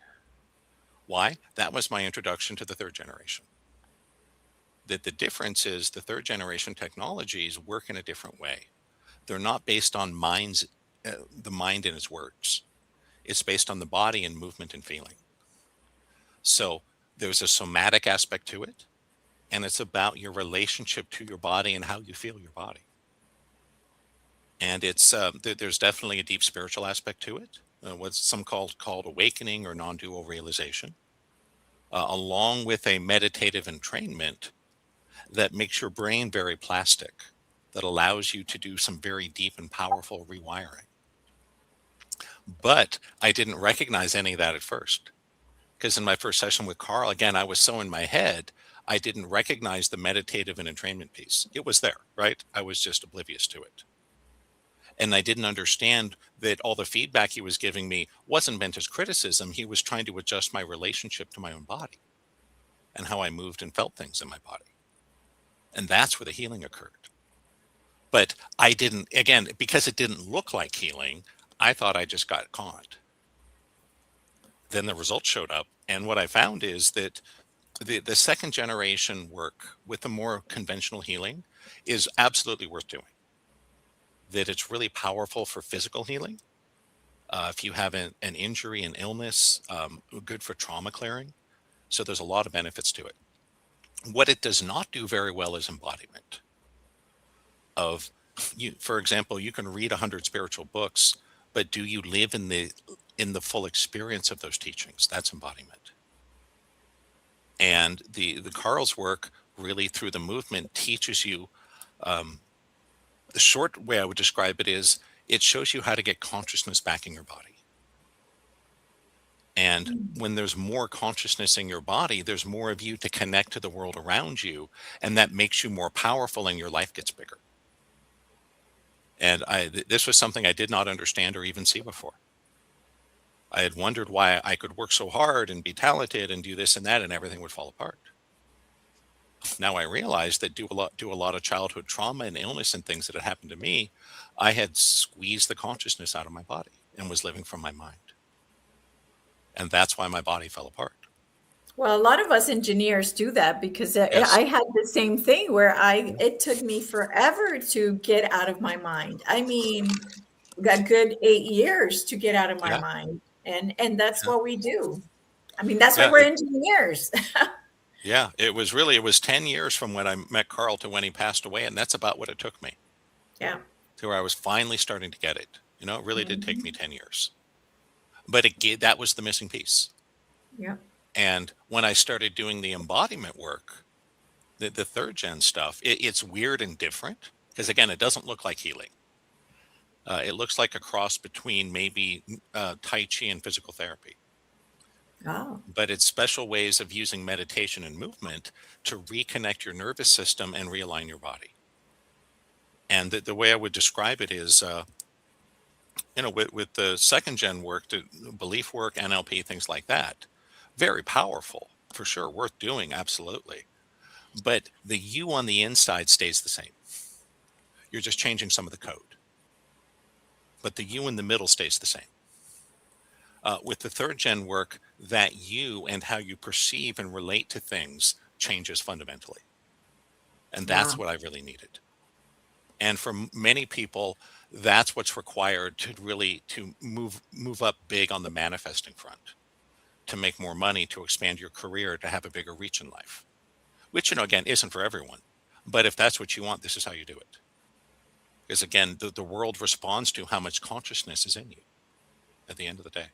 Why? That was my introduction to the third generation. That the difference is the third generation technologies work in a different way. They're not based on the mind and its words. It's based on the body and movement and feeling. So there's a somatic aspect to it, and it's about your relationship to your body and how you feel your body. And it's there's definitely a deep spiritual aspect to it, what's some called awakening or non-dual realization, along with a meditative entrainment that makes your brain very plastic, that allows you to do some very deep and powerful rewiring. But I didn't recognize any of that at first, because in my first session with Carl, again, I was so in my head, I didn't recognize the meditative and entrainment piece. It was there, right? I was just oblivious to it. And I didn't understand that all the feedback he was giving me wasn't meant as criticism. He was trying to adjust my relationship to my own body and how I moved and felt things in my body. And that's where the healing occurred. But I didn't, again, because it didn't look like healing, I thought I just got caught. Then the results showed up. And what I found is that the second generation work with the more conventional healing is absolutely worth doing. That it's really powerful for physical healing. If you have an injury, an illness, good for trauma clearing. So there's a lot of benefits to it. What it does not do very well is embodiment. For example, you can read 100 spiritual books, but do you live in the full experience of those teachings? That's embodiment. And the Carl's work really through the movement teaches you, the short way I would describe it is it shows you how to get consciousness back in your body. And when there's more consciousness in your body, there's more of you to connect to the world around you. And that makes you more powerful and your life gets bigger. And this was something I did not understand or even see before. I had wondered why I could work so hard and be talented and do this and that and everything would fall apart. Now I realized that due a lot of childhood trauma and illness and things that had happened to me, I had squeezed the consciousness out of my body and was living from my mind. And that's why my body fell apart. Well, a lot of us engineers do that because Yes. I had the same thing where it took me forever to get out of my mind. I mean, a good 8 years to get out of my Yeah. mind. And that's Yeah. what we do. I mean, that's why Yeah, we're engineers. Yeah, it was 10 years from when I met Carl to when he passed away. And that's about what it took me Yeah. to where I was finally starting to get it. It really did take Mhm. me 10 years. But that was the missing piece. Yeah. And when I started doing the embodiment work, the third gen stuff, it's weird and different because, again, it doesn't look like healing. It looks like a cross between maybe Tai Chi and physical therapy. Oh. But it's special ways of using meditation and movement to reconnect your nervous system and realign your body. And the way I would describe it is, with the second gen work, the belief work, NLP, things like that, very powerful for sure, worth doing, absolutely. But the you on the inside stays the same. You're just changing some of the code. But the you in the middle stays the same. With the third gen work, that you and how you perceive and relate to things changes fundamentally. And that's Wow. what I really needed. And for many people, that's what's required to really to move up big on the manifesting front, to make more money, to expand your career, to have a bigger reach in life, which, again, isn't for everyone. But if that's what you want, this is how you do it. Because again, the world responds to how much consciousness is in you at the end of the day.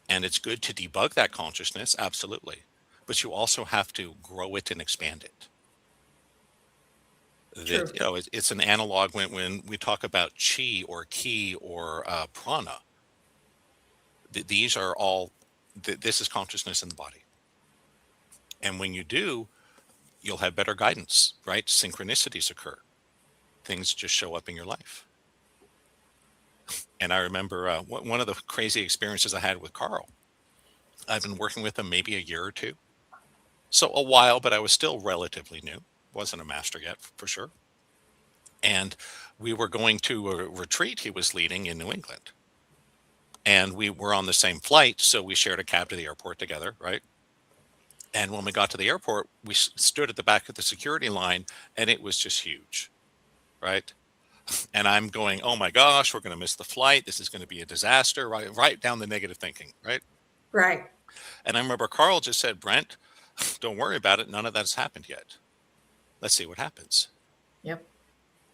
And it's good to debug that consciousness, absolutely. But you also have to grow it and expand it. True. That, it's an analog when we talk about chi or ki or prana. These are all, this is consciousness in the body. And when you do, you'll have better guidance, right? Synchronicities occur. Things just show up in your life. And I remember one of the crazy experiences I had with Carl. I've been working with him maybe a year or two. So a while, but I was still relatively new. Wasn't a master yet, for sure. And we were going to a retreat he was leading in New England. And we were on the same flight, so we shared a cab to the airport together, right? And when we got to the airport, we stood at the back of the security line, and it was just huge, right? And I'm going, oh my gosh, we're going to miss the flight. This is going to be a disaster, right down the negative thinking, right? Right. And I remember Carl just said, Brent, don't worry about it. None of that's happened yet. Let's see what happens. Yep.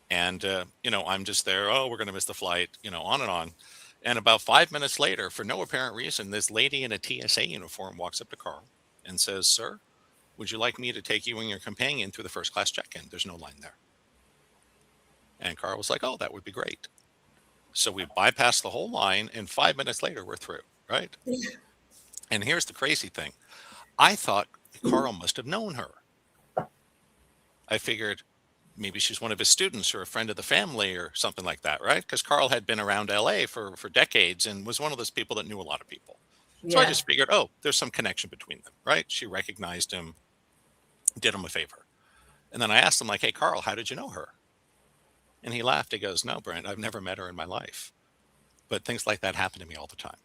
And, I'm just there. Oh, we're going to miss the flight, on and on. And about 5 minutes later, for no apparent reason, this lady in a TSA uniform walks up to Carl and says, sir, would you like me to take you and your companion through the first class check-in? There's no line there. And Carl was like, oh, that would be great. So we bypassed the whole line, and 5 minutes later, we're through, right? And here's the crazy thing. I thought Carl must have known her. I figured maybe she's one of his students or a friend of the family or something like that, right? Because Carl had been around LA for decades and was one of those people that knew a lot of people. So I just figured, oh, there's some connection between them, right? She recognized him, did him a favor. And then I asked him, like, hey, Carl, how did you know her? And he laughed. He goes, no, Brent, I've never met her in my life. But things like that happen to me all the time.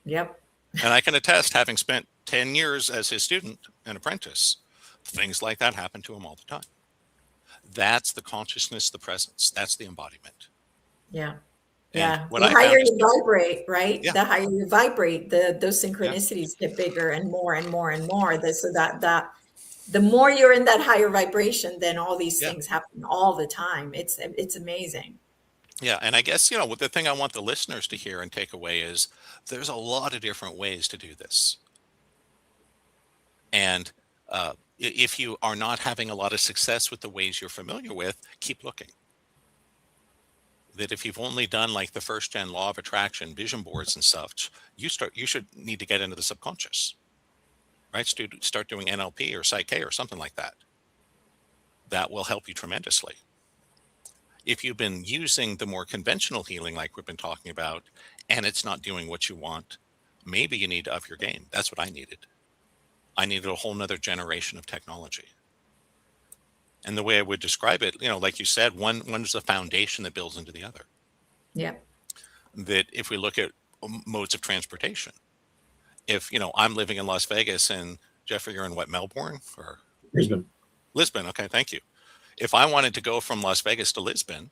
Yep. And I can attest, having spent 10 years as his student and apprentice, things like that happen to him all the time. That's the consciousness, the presence. That's the embodiment. Yeah. And The higher you vibrate, right? Yeah. The higher you vibrate, those synchronicities get bigger and more and more and more. So that the more you're in that higher vibration, then all these things happen all the time. It's amazing. Yeah. And I guess, the thing I want the listeners to hear and take away is there's a lot of different ways to do this. And if you are not having a lot of success with the ways you're familiar with, keep looking. That if you've only done like the first gen law of attraction, vision boards and such, you should need to get into the subconscious, right? Start doing NLP or Psyche or something like that. That will help you tremendously. If you've been using the more conventional healing, like we've been talking about, and it's not doing what you want, maybe you need to up your game. That's what I needed. I needed a whole nother generation of technology. And the way I would describe it, like you said, one's the foundation that builds into the other. Yep. That if we look at modes of transportation, if, I'm living in Las Vegas and Jeffrey, you're in what, Melbourne or Brisbane? Lisbon. Okay. Thank you. If I wanted to go from Las Vegas to Lisbon,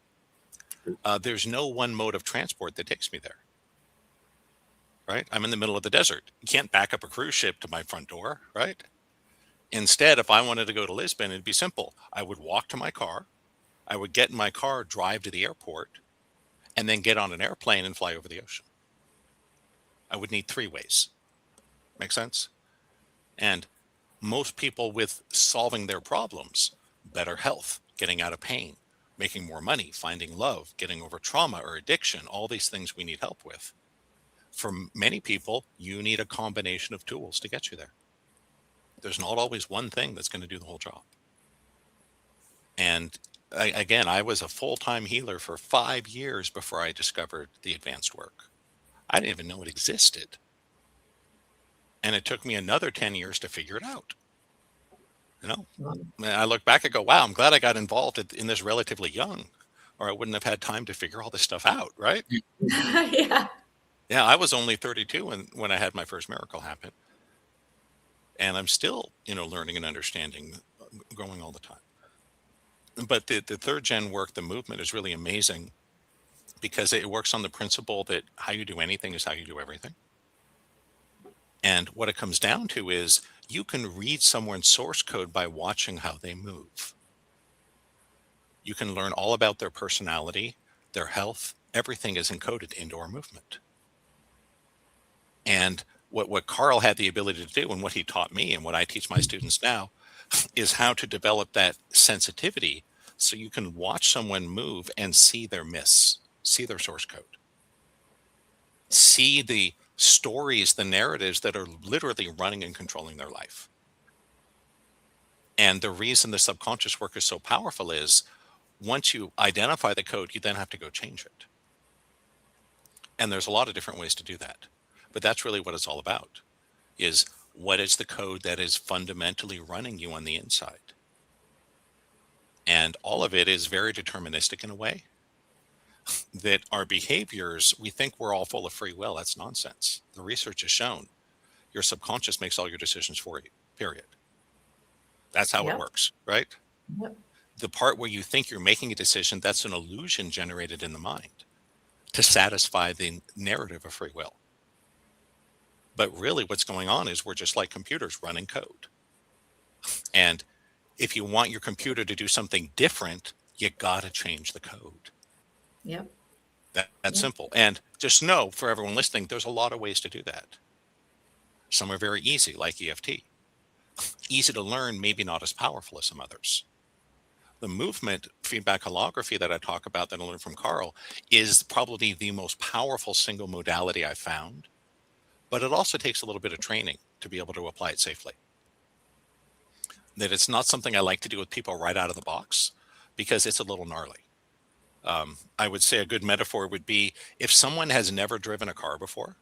there's no one mode of transport that takes me there. Right? I'm in the middle of the desert. You can't back up a cruise ship to my front door, right? Instead, if I wanted to go to Lisbon, it'd be simple. I would walk to my car. I would get in my car, drive to the airport, and then get on an airplane and fly over the ocean. I would need 3 ways. Make sense? And most people with solving their problems, better health, getting out of pain, making more money, finding love, getting over trauma or addiction, all these things we need help with. For many people, you need a combination of tools to get you there. There's not always one thing that's going to do the whole job. And I was a full-time healer for 5 years before I discovered the advanced work. I didn't even know it existed. And it took me another 10 years to figure it out. I look back and go, wow, I'm glad I got involved in this relatively young, or I wouldn't have had time to figure all this stuff out, right? Yeah. Yeah, I was only 32 when I had my first miracle happen. And I'm still, learning and understanding, growing all the time. But the third gen work, the movement, is really amazing because it works on the principle that how you do anything is how you do everything. And what it comes down to is you can read someone's source code by watching how they move. You can learn all about their personality, their health. Everything is encoded into our movement. And what Carl had the ability to do, and what he taught me and what I teach my students now, is how to develop that sensitivity so you can watch someone move and see their miss, see their source code, see the stories, the narratives that are literally running and controlling their life. And the reason the subconscious work is so powerful is once you identify the code, you then have to go change it. And there's a lot of different ways to do that. But that's really what it's all about, is what is the code that is fundamentally running you on the inside? And all of it is very deterministic in a way that our behaviors, we think we're all full of free will. That's nonsense. The research has shown your subconscious makes all your decisions for you, period. That's how it works, right? Yep. The part where you think you're making a decision, that's an illusion generated in the mind to satisfy the narrative of free will. But really what's going on is we're just like computers running code. And if you want your computer to do something different, you got to change the code. Yep. That's simple. And just know, for everyone listening, there's a lot of ways to do that. Some are very easy, like EFT. Easy to learn, maybe not as powerful as some others. The movement feedback holography that I talk about that I learned from Carl is probably the most powerful single modality I found, but it also takes a little bit of training to be able to apply it safely. That it's not something I like to do with people right out of the box because it's a little gnarly. I would say a good metaphor would be if someone has never driven a car before,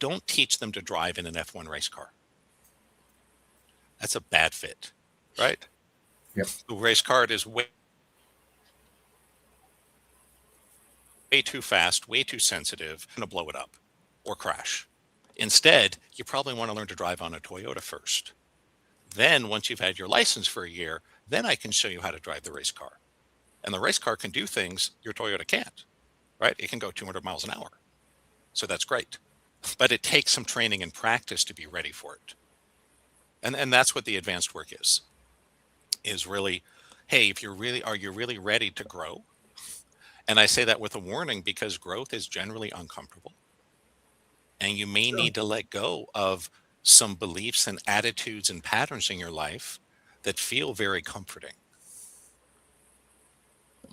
don't teach them to drive in an F1 race car. That's a bad fit, right? Yep. The race car is way too fast, way too sensitive, going to blow it up or crash. Instead, you probably want to learn to drive on a Toyota first. Then once you've had your license for a year, then I can show you how to drive the race car. And the race car can do things your Toyota can't, right? It can go 200 miles an hour. So that's great. But it takes some training and practice to be ready for it. And that's what the advanced work is really, hey, are you really ready to grow? And I say that with a warning because growth is generally uncomfortable. And you may need to let go of some beliefs and attitudes and patterns in your life that feel very comforting.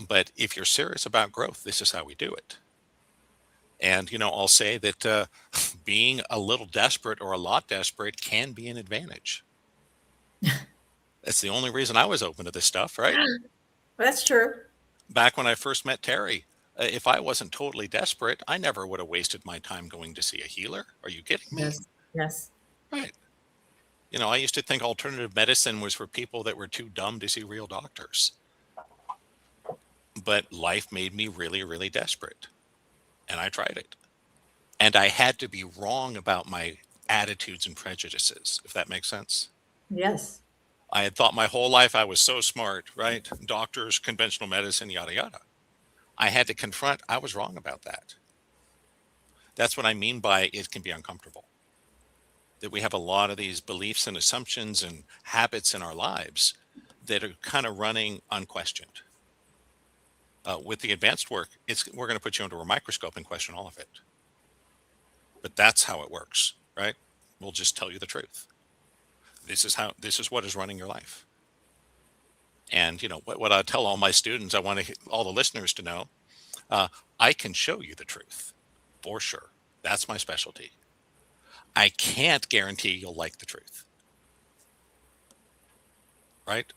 But if you're serious about growth, this is how we do it. And, I'll say that being a little desperate or a lot desperate can be an advantage. That's the only reason I was open to this stuff, right? That's true. Back when I first met Terry, if I wasn't totally desperate, I never would have wasted my time going to see a healer. Are you kidding me? Yes. Right. I used to think alternative medicine was for people that were too dumb to see real doctors. But life made me really, really desperate. And I tried it. And I had to be wrong about my attitudes and prejudices, if that makes sense. Yes. I had thought my whole life I was so smart, right? Doctors, conventional medicine, yada, yada. I had to confront, I was wrong about that. That's what I mean by it can be uncomfortable. That we have a lot of these beliefs and assumptions and habits in our lives that are kind of running unquestioned. With the advanced work, we're going to put you under a microscope and question all of it. But that's how it works, right? We'll just tell you the truth. This is what is running your life. And what I tell all my students, I want all the listeners to know, I can show you the truth for sure. That's my specialty. I can't guarantee you'll like the truth. Right?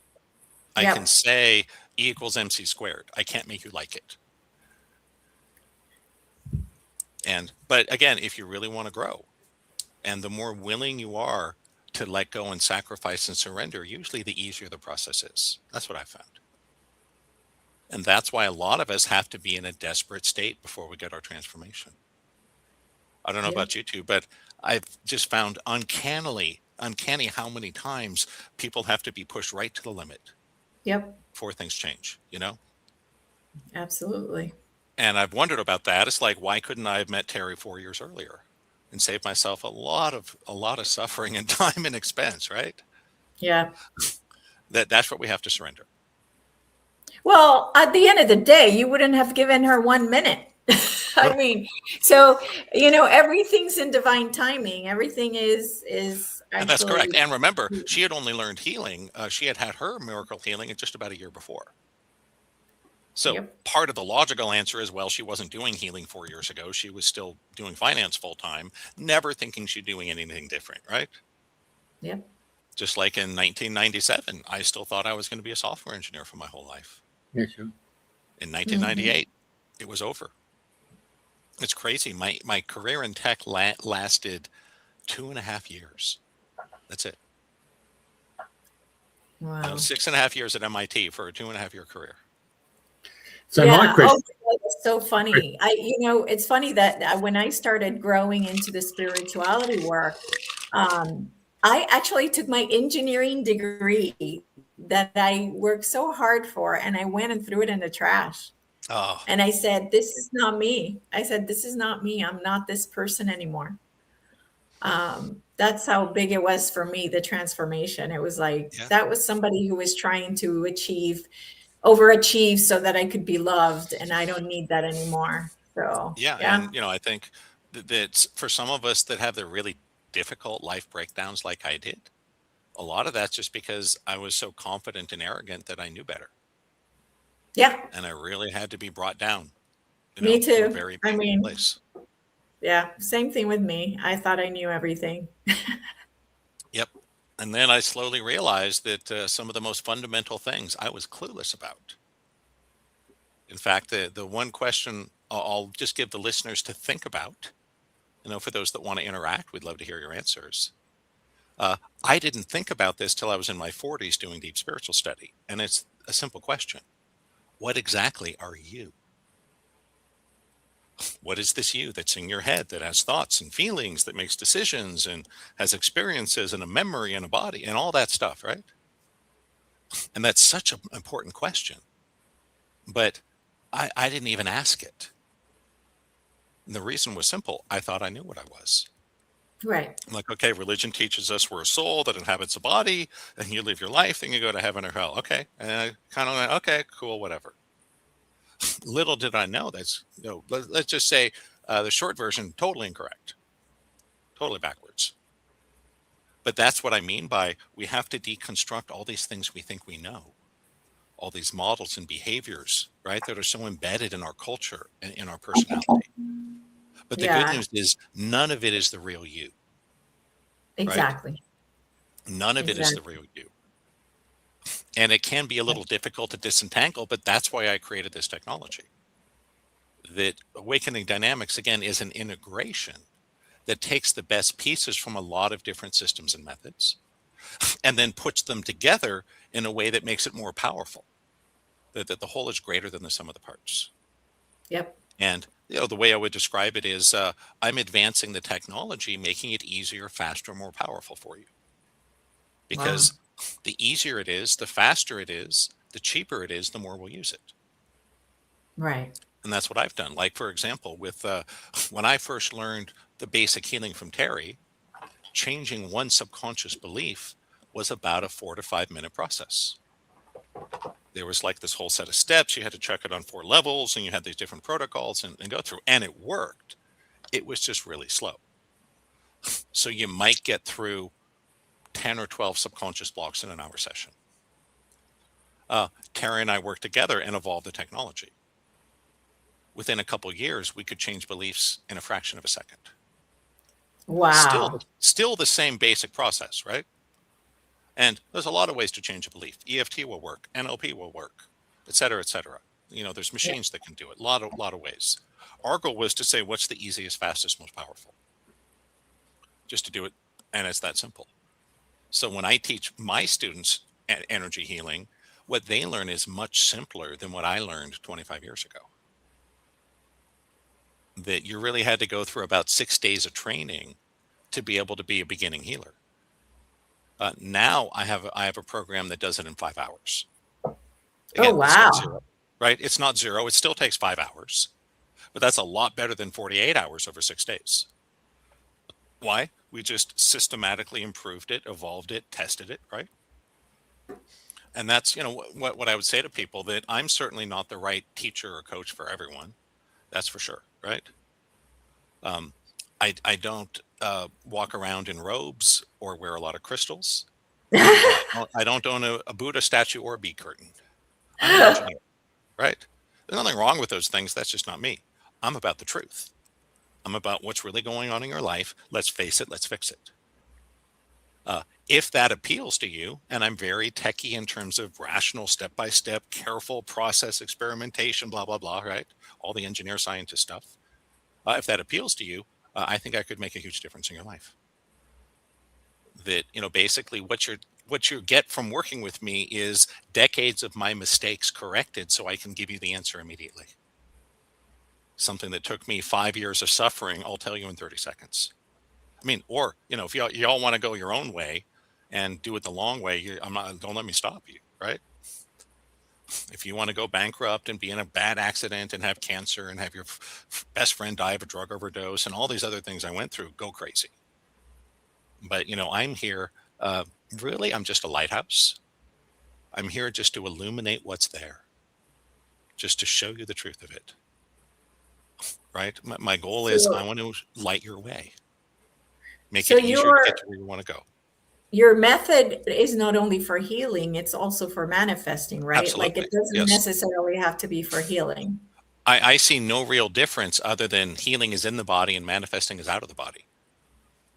I can say E equals MC squared. I can't make you like it. But again, if you really want to grow, and the more willing you are to let go and sacrifice and surrender, usually the easier the process is. That's what I found. And that's why a lot of us have to be in a desperate state before we get our transformation. I don't know about you two, but I've just found uncanny how many times people have to be pushed right to the limit. Yep. before things change, you know? Absolutely. And I've wondered about that. It's like, why couldn't I have met Terry 4 years earlier and saved myself a lot of suffering and time and expense, right? Yeah. That's what we have to surrender. Well, at the end of the day, you wouldn't have given her 1 minute. I mean, so, everything's in divine timing. Everything is And that's correct. actually. And remember, she had only learned healing. She had her miracle healing in just about a year before. So Yep. part of the logical answer is, well, she wasn't doing healing 4 years ago. She was still doing finance full time, never thinking she'd doing anything different, right? Yep. Just like in 1997, I still thought I was going to be a software engineer for my whole life. Yeah, sure. In 1998, it was over. It's crazy. My career in tech lasted 2.5 years. That's it. Wow. 6.5 years at MIT for a 2.5 year career. So my question, It's so funny. It's funny that when I started growing into the spirituality work, I actually took my engineering degree that I worked so hard for, and I went and threw it in the trash. Oh, And I said, "This is not me." I said, "This is not me. I'm not this person anymore." That's how big it was for me, the transformation. It was like, yeah. that was somebody who was trying to overachieve so that I could be loved, and I don't need that anymore. So, Yeah. yeah. And, I think that for some of us that have the really difficult life breakdowns like I did, a lot of that's just because I was so confident and arrogant that I knew better. Yeah, And I really had to be brought down, me to a too. very I painful mean, place. yeah, same thing with me. I thought I knew everything. Yep. And then I slowly realized that some of the most fundamental things I was clueless about. In fact, the one question I'll just give the listeners to think about, for those that want to interact, we'd love to hear your answers. I didn't think about this till I was in my 40s doing deep spiritual study. And it's a simple question. What exactly are you? What is this you that's in your head, that has thoughts and feelings, that makes decisions and has experiences and a memory and a body and all that stuff, right? And that's such an important question. But I didn't even ask it. And the reason was simple. I thought I knew what I was. Right. I'm like, okay, religion teaches us we're a soul that inhabits a body, and you live your life, and you go to heaven or hell. Okay. And I kind of went, okay, cool, whatever. Little did I know let's just say the short version, totally incorrect, totally backwards. But that's what I mean by we have to deconstruct all these things we think we know, all these models and behaviors, right, that are so embedded in our culture and in our personality. But the good Yeah, news is none of it is the real you, right? exactly. None of it is the Exactly. real you. And it can be a little difficult to disentangle, but that's why I created this technology. That Awakening Dynamics, again, is an integration that takes the best pieces from a lot of different systems and methods and then puts them together in a way that makes it more powerful, that the whole is greater than the sum of the parts. Yep. And the way I would describe it is I'm advancing the technology, making it easier, faster, more powerful for you. Because the easier it is, the faster it is, the cheaper it is, the more we'll use it. Right. And that's what I've done. Like, for example, with when I first learned the basic healing from Terry, changing one subconscious belief was about a 4 to 5 minute process. There was like this whole set of steps. You had to check it on 4 levels, and you had these different protocols and go through. And it worked. It was just really slow. So you might get through 10 or 12 subconscious blocks in an hour session. Terry and I worked together and evolved the technology. Within a couple of years, we could change beliefs in a fraction of a second. Wow. Still the same basic process, right? And there's a lot of ways to change a belief. EFT will work, NLP will work, et cetera, et cetera. There's machines that can do it. A lot of ways. Our goal was to say, what's the easiest, fastest, most powerful? Just to do it, and it's that simple. So when I teach my students energy healing, what they learn is much simpler than what I learned 25 years ago. That you really had to go through about 6 days of training to be able to be a beginning healer. Now I have a program that does it in 5 hours. Oh, Again, it's not wow. zero, right? It's not zero. It still takes 5 hours, but that's a lot better than 48 hours over 6 days. Why? We just systematically improved it, evolved it, tested it, right? And that's, what I would say to people, that I'm certainly not the right teacher or coach for everyone. That's for sure, right? Um, I don't walk around in robes or wear a lot of crystals. I don't own a Buddha statue or a bead curtain. I'm an engineer, right? There's nothing wrong with those things. That's just not me. I'm about the truth. I'm about what's really going on in your life. Let's face it. Let's fix it. If that appeals to you, and I'm very techie in terms of rational, step-by-step, careful process experimentation, blah, blah, blah, right? All the engineer scientist stuff. If that appeals to you, I think I could make a huge difference in your life. That, basically what you get from working with me is decades of my mistakes corrected so I can give you the answer immediately. Something that took me 5 years of suffering, I'll tell you in 30 seconds. I mean, or, if y'all want to go your own way and do it the long way, don't let me stop you, right? If you want to go bankrupt and be in a bad accident and have cancer and have your best friend die of a drug overdose and all these other things I went through, go crazy. But, I'm here, really, I'm just a lighthouse. I'm here just to illuminate what's there, just to show you the truth of it, right? My goal is I want to light your way, make it easier to get to where you want to go. Your method is not only for healing, it's also for manifesting, right? Absolutely. Like it doesn't necessarily have to be for healing. I see no real difference other than healing is in the body and manifesting is out of the body.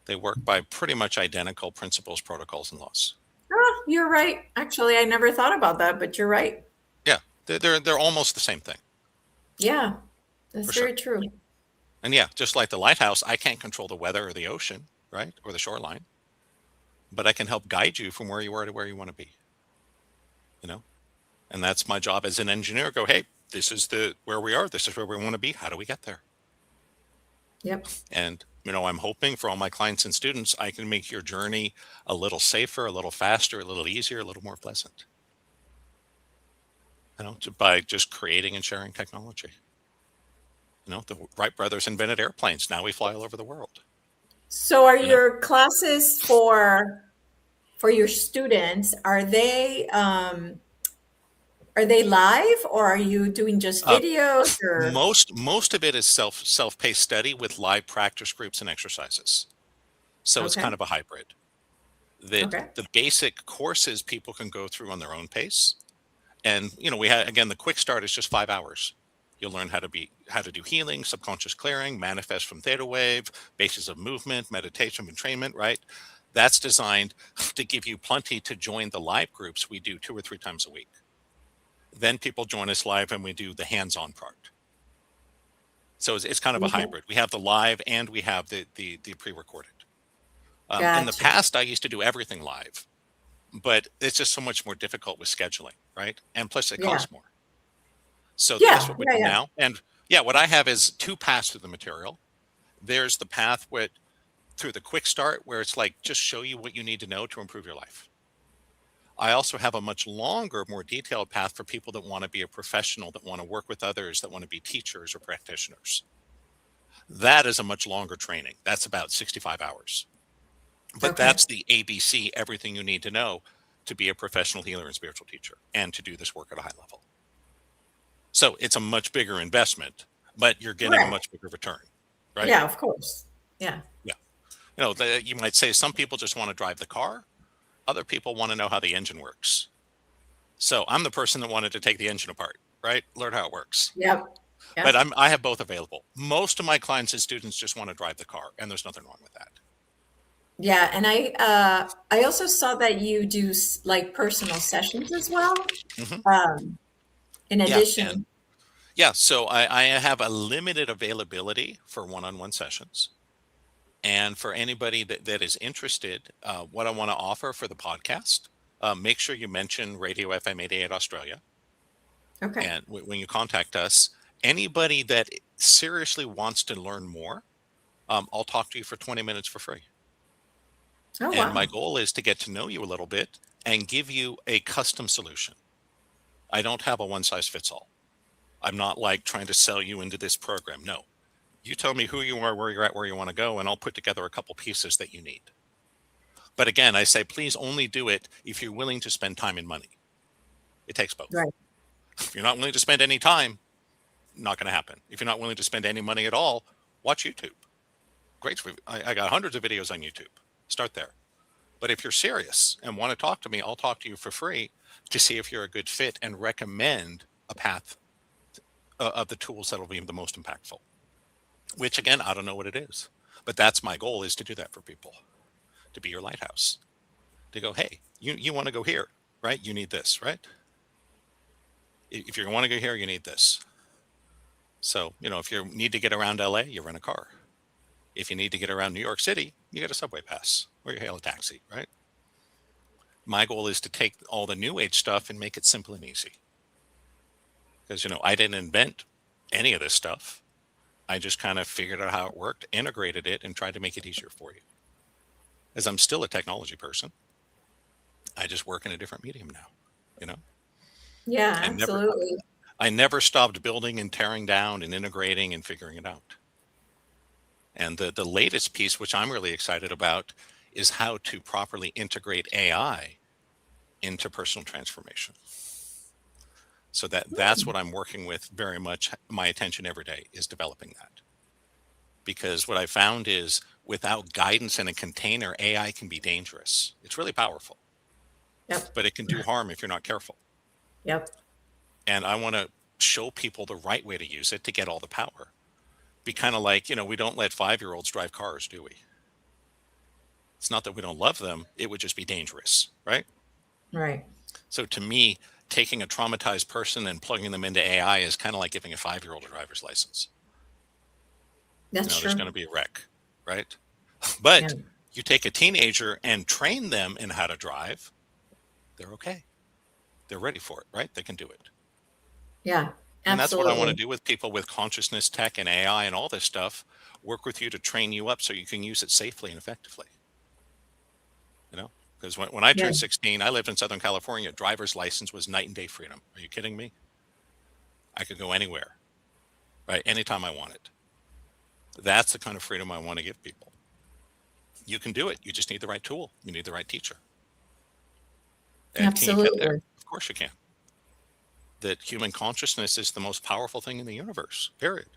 They work by pretty much identical principles, protocols, and laws. Oh, you're right. Actually, I never thought about that, but you're right. Yeah, they're almost the same thing. Yeah, that's very true. And yeah, just like the lighthouse, I can't control the weather or the ocean, right, or the shoreline, but I can help guide you from where you are to where you want to be. And that's my job as an engineer. Go, hey, this is where we are. This is where we want to be. How do we get there? Yep. And I'm hoping for all my clients and students, I can make your journey a little safer, a little faster, a little easier, a little more pleasant. By just creating and sharing technology. The Wright brothers invented airplanes. Now we fly all over the world. So are your classes for your students, are they live, or are you doing just videos? Or most of it is self-paced study with live practice groups and exercises. So it's kind of a hybrid. The basic courses people can go through on their own pace. And we had, again, the quick start is just 5 hours. You'll learn how to do healing, subconscious clearing, manifest from theta wave, basis of movement, meditation, entrainment, right? That's designed to give you plenty to join the live groups we do 2 or 3 times a week. Then people join us live and we do the hands-on part. So it's kind of a hybrid. We have the live and we have the pre-recorded. In the past, I used to do everything live, but it's just so much more difficult with scheduling, right? And plus it costs more. So that's what we do now. And what I have is 2 paths through the material. There's the path through the quick start, where it's like, just show you what you need to know to improve your life. I also have a much longer, more detailed path for people that want to be a professional, that want to work with others, that want to be teachers or practitioners. That is a much longer training. That's about 65 hours. But that's the ABC, everything you need to know to be a professional healer and spiritual teacher and to do this work at a high level. So it's a much bigger investment, but you're getting a much bigger return, right? Yeah, of course. Yeah. Yeah. You might say some people just want to drive the car. Other people want to know how the engine works. So I'm the person that wanted to take the engine apart, right? Learn how it works. Yep. But I have both available. Most of my clients and students just want to drive the car, and there's nothing wrong with that. Yeah, and I also saw that you do like personal sessions as well. In addition. So I have a limited availability for one-on-one sessions. And for anybody that is interested, what I want to offer for the podcast, make sure you mention Radio FM 88 Australia. Okay. And when you contact us, anybody that seriously wants to learn more, I'll talk to you for 20 minutes for free. Oh, and my goal is to get to know you a little bit and give you a custom solution. I don't have a one size fits all. I'm not like trying to sell you into this program. No, you tell me who you are, where you're at, where you want to go, and I'll put together a couple pieces that you need. But again, I say, please only do it if you're willing to spend time and money. It takes both. Right. If you're not willing to spend any time, not going to happen. If you're not willing to spend any money at all, watch YouTube. Great. I got hundreds of videos on YouTube. Start there. But if you're serious and want to talk to me, I'll talk to you for free to see if you're a good fit and recommend a path of the tools that will be the most impactful, which again, I don't know what it is, but that's my goal, is to do that for people, to be your lighthouse, to go, hey, you want to go here, right? You need this, right? If you want to go here, you need this. So, if you need to get around LA, you rent a car. If you need to get around New York City, you get a subway pass or you hail a taxi, right? My goal is to take all the new age stuff and make it simple and easy. Because, I didn't invent any of this stuff. I just kind of figured out how it worked, integrated it, and tried to make it easier for you. As I'm still a technology person, I just work in a different medium now, Yeah, absolutely. I never stopped building and tearing down and integrating and figuring it out. And the latest piece, which I'm really excited about, is how to properly integrate AI into personal transformation. So that's what I'm working with very much. My attention every day is developing that. Because what I found is without guidance in a container, AI can be dangerous. It's really powerful. Yep. But it can do harm if you're not careful. Yep. And I want to show people the right way to use it to get all the power. Be kind of like, we don't let 5-year-olds drive cars, do we? It's not that we don't love them. It would just be dangerous, right? Right. So to me, taking a traumatized person and plugging them into AI is kind of like giving a 5-year-old a driver's license. That's true. There's going to be a wreck, right? But you take a teenager and train them in how to drive, they're okay. They're ready for it, right? They can do it. Yeah. And that's what I want to Absolutely. do with people with consciousness tech and AI and all this stuff. Work with you to train you up so you can use it safely and effectively. Because when I turned 16, I lived in Southern California. Driver's license was night and day freedom. Are you kidding me? I could go anywhere, right? Anytime I wanted. That's the kind of freedom I want to give people. You can do it. You just need the right tool. You need the right teacher. And Absolutely. can you get there? Of course you can. That human consciousness is the most powerful thing in the universe, period.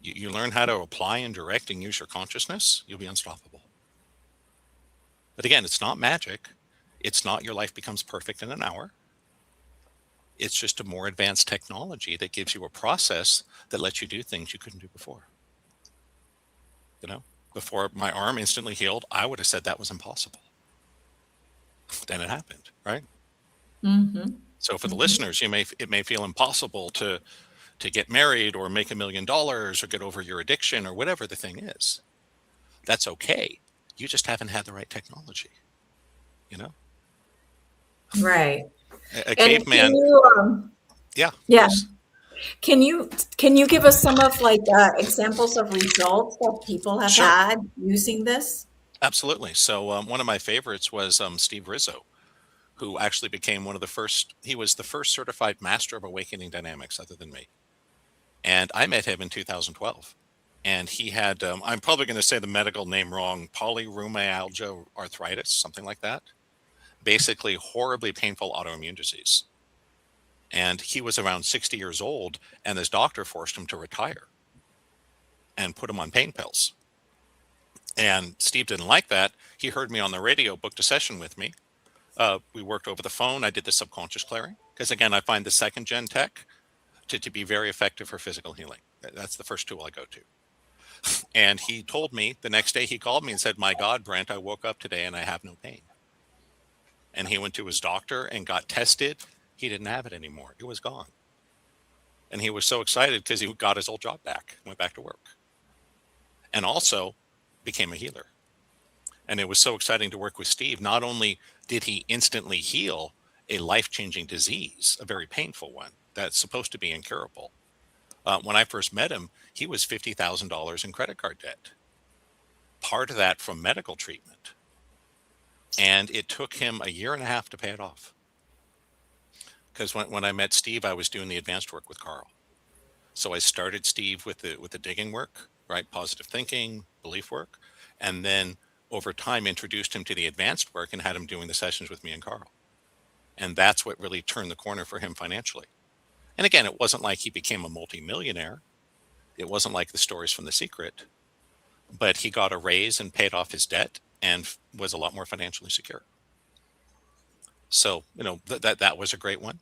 You learn how to apply and direct and use your consciousness, you'll be unstoppable. But again, it's not magic. It's not your life becomes perfect in an hour. It's just a more advanced technology that gives you a process that lets you do things you couldn't do before. Before my arm instantly healed, I would have said that was impossible. Then it happened, right? Mm-hmm. So for the listeners, it may feel impossible to get married or make $1 million or get over your addiction or whatever the thing is. That's okay. You just haven't had the right technology, Right. A caveman. Yeah. Yeah. Please. Can you give us some of examples of results that people have Sure. had using this? Absolutely. So one of my favorites was Steve Rizzo, who actually became one of the first. He was the first certified master of awakening dynamics other than me. And I met him in 2012. And he had, I'm probably going to say the medical name wrong, polyrheumalgia arthritis, something like that. Basically, horribly painful autoimmune disease. And he was around 60 years old, and his doctor forced him to retire and put him on pain pills. And Steve didn't like that. He heard me on the radio, booked a session with me. We worked over the phone. I did the subconscious clearing. Because again, I find the second gen tech to be very effective for physical healing. That's the first tool I go to. And he told me the next day, he called me and said, "My God, Brent, I woke up today and I have no pain." And he went to his doctor and got tested. He didn't have it anymore. It was gone. And he was so excited because he got his old job back, went back to work. And also became a healer. And it was so exciting to work with Steve. Not only did he instantly heal a life-changing disease, a very painful one that's supposed to be incurable. When I first met him, he was $50,000 in credit card debt. Part of that from medical treatment. And it took him 1.5 years to pay it off. because when I met Steve, I was doing the advanced work with Carl. So I started Steve with the digging work, right? Positive thinking, belief work. And then over time introduced him to the advanced work and had him doing the sessions with me and Carl. And that's what really turned the corner for him financially. And again, it wasn't like he became a multimillionaire. It wasn't like the stories from The Secret, but he got a raise and paid off his debt and was a lot more financially secure. So, that was a great one.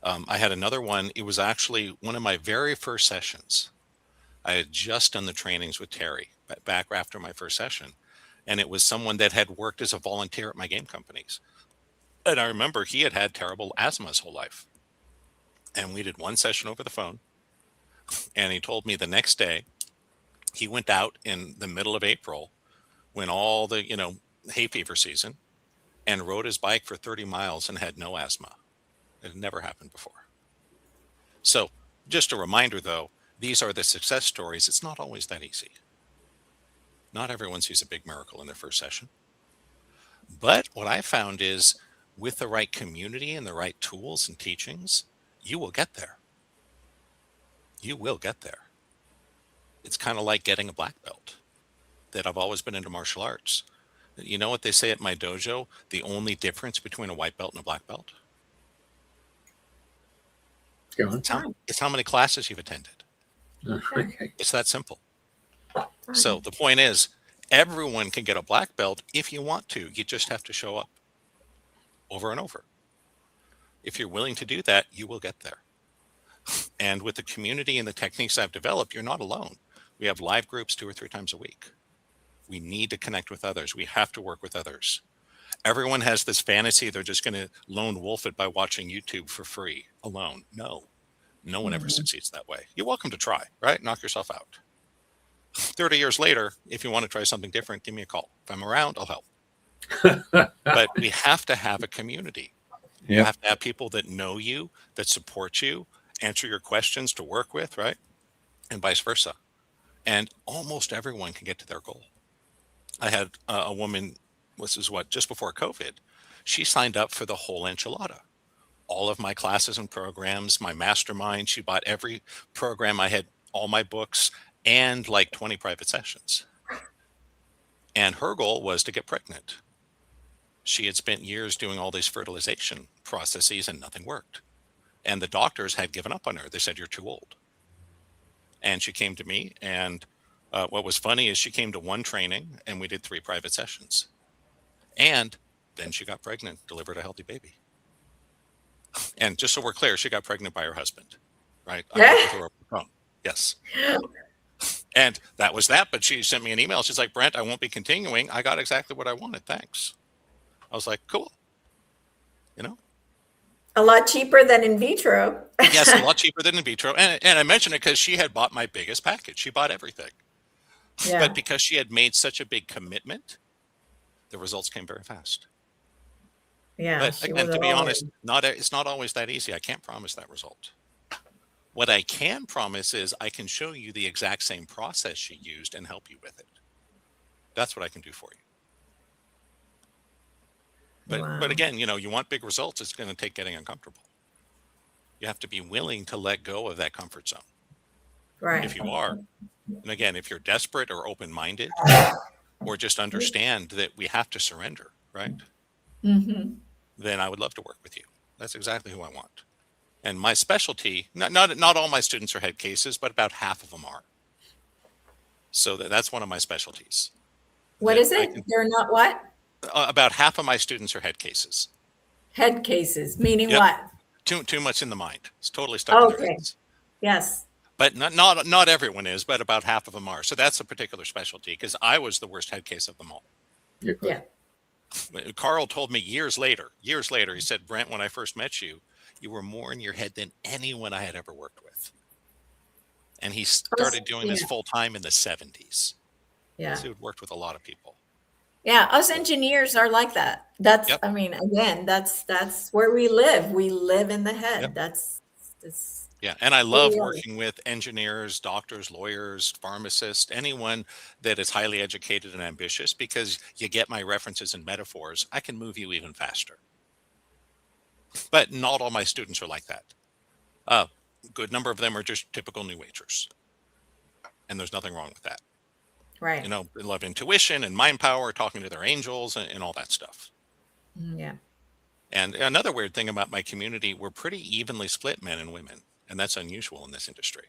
I had another one. It was actually one of my very first sessions. I had just done the trainings with Terry back after my first session. And it was someone that had worked as a volunteer at my game companies. And I remember he had terrible asthma his whole life. And we did one session over the phone. And he told me the next day he went out in the middle of April when all the, hay fever season, and rode his bike for 30 miles and had no asthma. It had never happened before. So just a reminder, though, these are the success stories. It's not always that easy. Not everyone sees a big miracle in their first session. But what I found is with the right community and the right tools and teachings, you will get there. You will get there. It's kind of like getting a black belt. That I've always been into martial arts. You know what they say at my dojo? The only difference between a white belt and a black belt? Go on. It's how many classes you've attended. Okay. It's that simple. So the point is, everyone can get a black belt if you want to. You just have to show up over and over. If you're willing to do that, you will get there. And with the community and the techniques I've developed, you're not alone. We have live groups 2 or 3 times a week. We need to connect with others. We have to work with others. Everyone has this fantasy they're just going to lone wolf it by watching YouTube for free alone. No one ever succeeds that way. You're welcome to try, right? Knock yourself out. 30 years later, if you want to try something different, give me a call. If I'm around, I'll help. But we have to have a community. Yeah. You have to have people that know you, that support you, answer your questions to work with, right? And vice versa. And almost everyone can get to their goal. I had a woman, this is just before COVID, she signed up for the whole enchilada. All of my classes and programs, my mastermind, she bought every program. I had all my books and like 20 private sessions. And her goal was to get pregnant. She had spent years doing all these fertilization processes and nothing worked. And the doctors had given up on her. They said, "You're too old." And she came to me, and what was funny is she came to one training and we did 3 private sessions. And then she got pregnant, delivered a healthy baby. And just so we're clear, she got pregnant by her husband, right? I worked with her over the phone. Yes. And that was that. But she sent me an email. She's like, "Brent, I won't be continuing. I got exactly what I wanted. Thanks." I was like, cool. A lot cheaper than in vitro. Yes, a lot cheaper than in vitro. And I mentioned it because she had bought my biggest package. She bought everything. Yeah. But because she had made such a big commitment, the results came very fast. Yeah. But again, to be honest, it's not always that easy. I can't promise that result. What I can promise is I can show you the exact same process she used and help you with it. That's what I can do for you. But again, you want big results, it's going to take getting uncomfortable. You have to be willing to let go of that comfort zone. Right. If you are, and again, if you're desperate or open-minded, or just understand that we have to surrender, right? Mm-hmm. Then I would love to work with you. That's exactly who I want. And my specialty, not all my students are head cases, but about half of them are. So that's one of my specialties. What is it? They're not what? About half of my students are head cases. Head cases, meaning Yep. what? Too much in the mind. It's totally stuck in their Okay. heads. Yes. But not everyone is, but about half of them are. So that's a particular specialty because I was the worst head case of them all. Yeah. Carl told me years later, he said, "Brent, when I first met you, you were more in your head than anyone I had ever worked with." And he started doing this full time in the 70s. Yeah. So he worked with a lot of people. Yeah. Us engineers are like that. That's, Yep. I mean, again, that's where we live. We live in the head. Yep. That's Yeah. And I love Really? working with engineers, doctors, lawyers, pharmacists, anyone that is highly educated and ambitious, because you get my references and metaphors. I can move you even faster. But not all my students are like that. A good number of them are just typical New Agers. And there's nothing wrong with that. Right. You know, they love intuition and mind power, talking to their angels and all that stuff. Yeah. And another weird thing about my community, we're pretty evenly split, men and women. And that's unusual in this industry.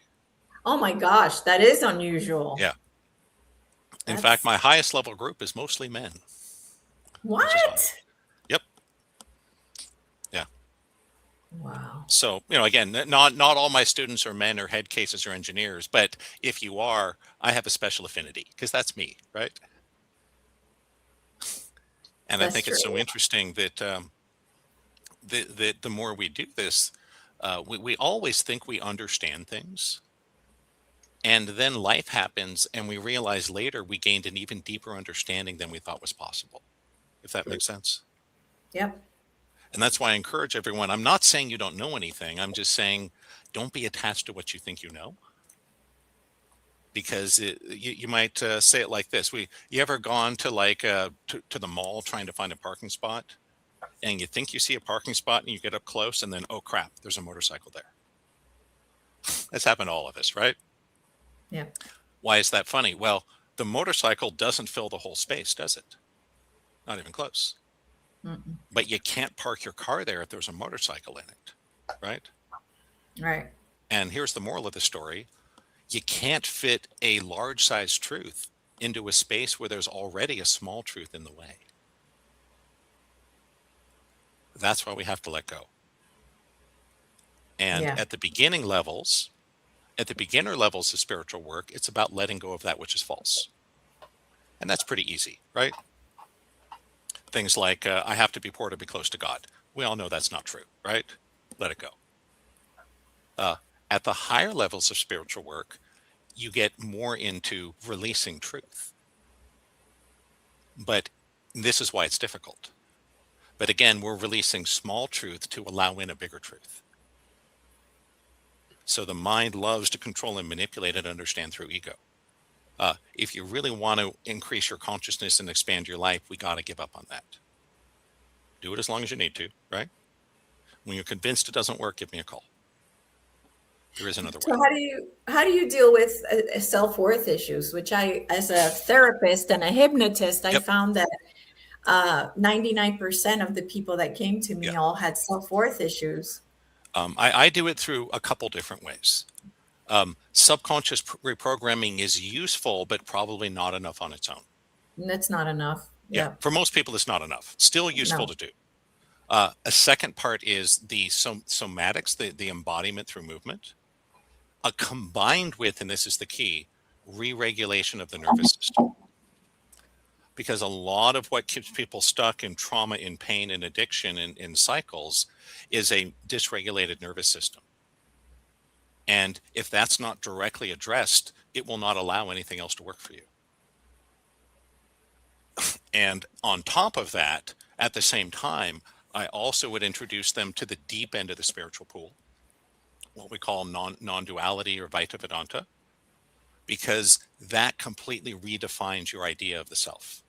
Oh my gosh, that is unusual. Yeah. In fact, my highest level group is mostly men. What? Yep. Yeah. Wow. So, you know, again, not all my students are men or head cases or engineers, but if you are, I have a special affinity because that's me, right? And I think it's so interesting that the more we do this, we always think we understand things. And then life happens and we realize later we gained an even deeper understanding than we thought was possible, if that makes sense. Yep. And that's why I encourage everyone. I'm not saying you don't know anything. I'm just saying don't be attached to what you think you know. Because you might say it like this. You ever gone to like to the mall trying to find a parking spot and you think you see a parking spot and you get up close and then, oh crap, there's a motorcycle there. That's happened to all of us, right? Yeah. Why is that funny? Well, the motorcycle doesn't fill the whole space, does it? Not even close. Mm-mm. But you can't park your car there if there's a motorcycle in it, right? Right. And here's the moral of the story. You can't fit a large size truth into a space where there's already a small truth in the way. That's why we have to let go. And at the beginner levels of spiritual work, it's about letting go of that which is false. And that's pretty easy, right? Things like, I have to be poor to be close to God. We all know that's not true, right? Let it go. At the higher levels of spiritual work, you get more into releasing truth. But this is why it's difficult. But again, we're releasing small truth to allow in a bigger truth. So the mind loves to control and manipulate and understand through ego. If you really want to increase your consciousness and expand your life, we got to give up on that. Do it as long as you need to, right? When you're convinced it doesn't work, give me a call. There is another way. So how do you deal with self-worth issues, which I, as a therapist and a hypnotist, I found that 99% of the people that came to me all had self-worth issues. I do it through a couple different ways. Subconscious reprogramming is useful, but probably not enough on its own. That's not enough. Yeah. For most people, it's not enough. Still useful to do. A second part is the somatics, the embodiment through movement, combined with, and this is the key, re-regulation of the nervous system. Because a lot of what keeps people stuck in trauma, in pain, in addiction, in cycles is a dysregulated nervous system. And if that's not directly addressed, it will not allow anything else to work for you. And on top of that, at the same time, I also would introduce them to the deep end of the spiritual pool, what we call non-duality or Vaita Vedanta, because that completely redefines your idea of the self.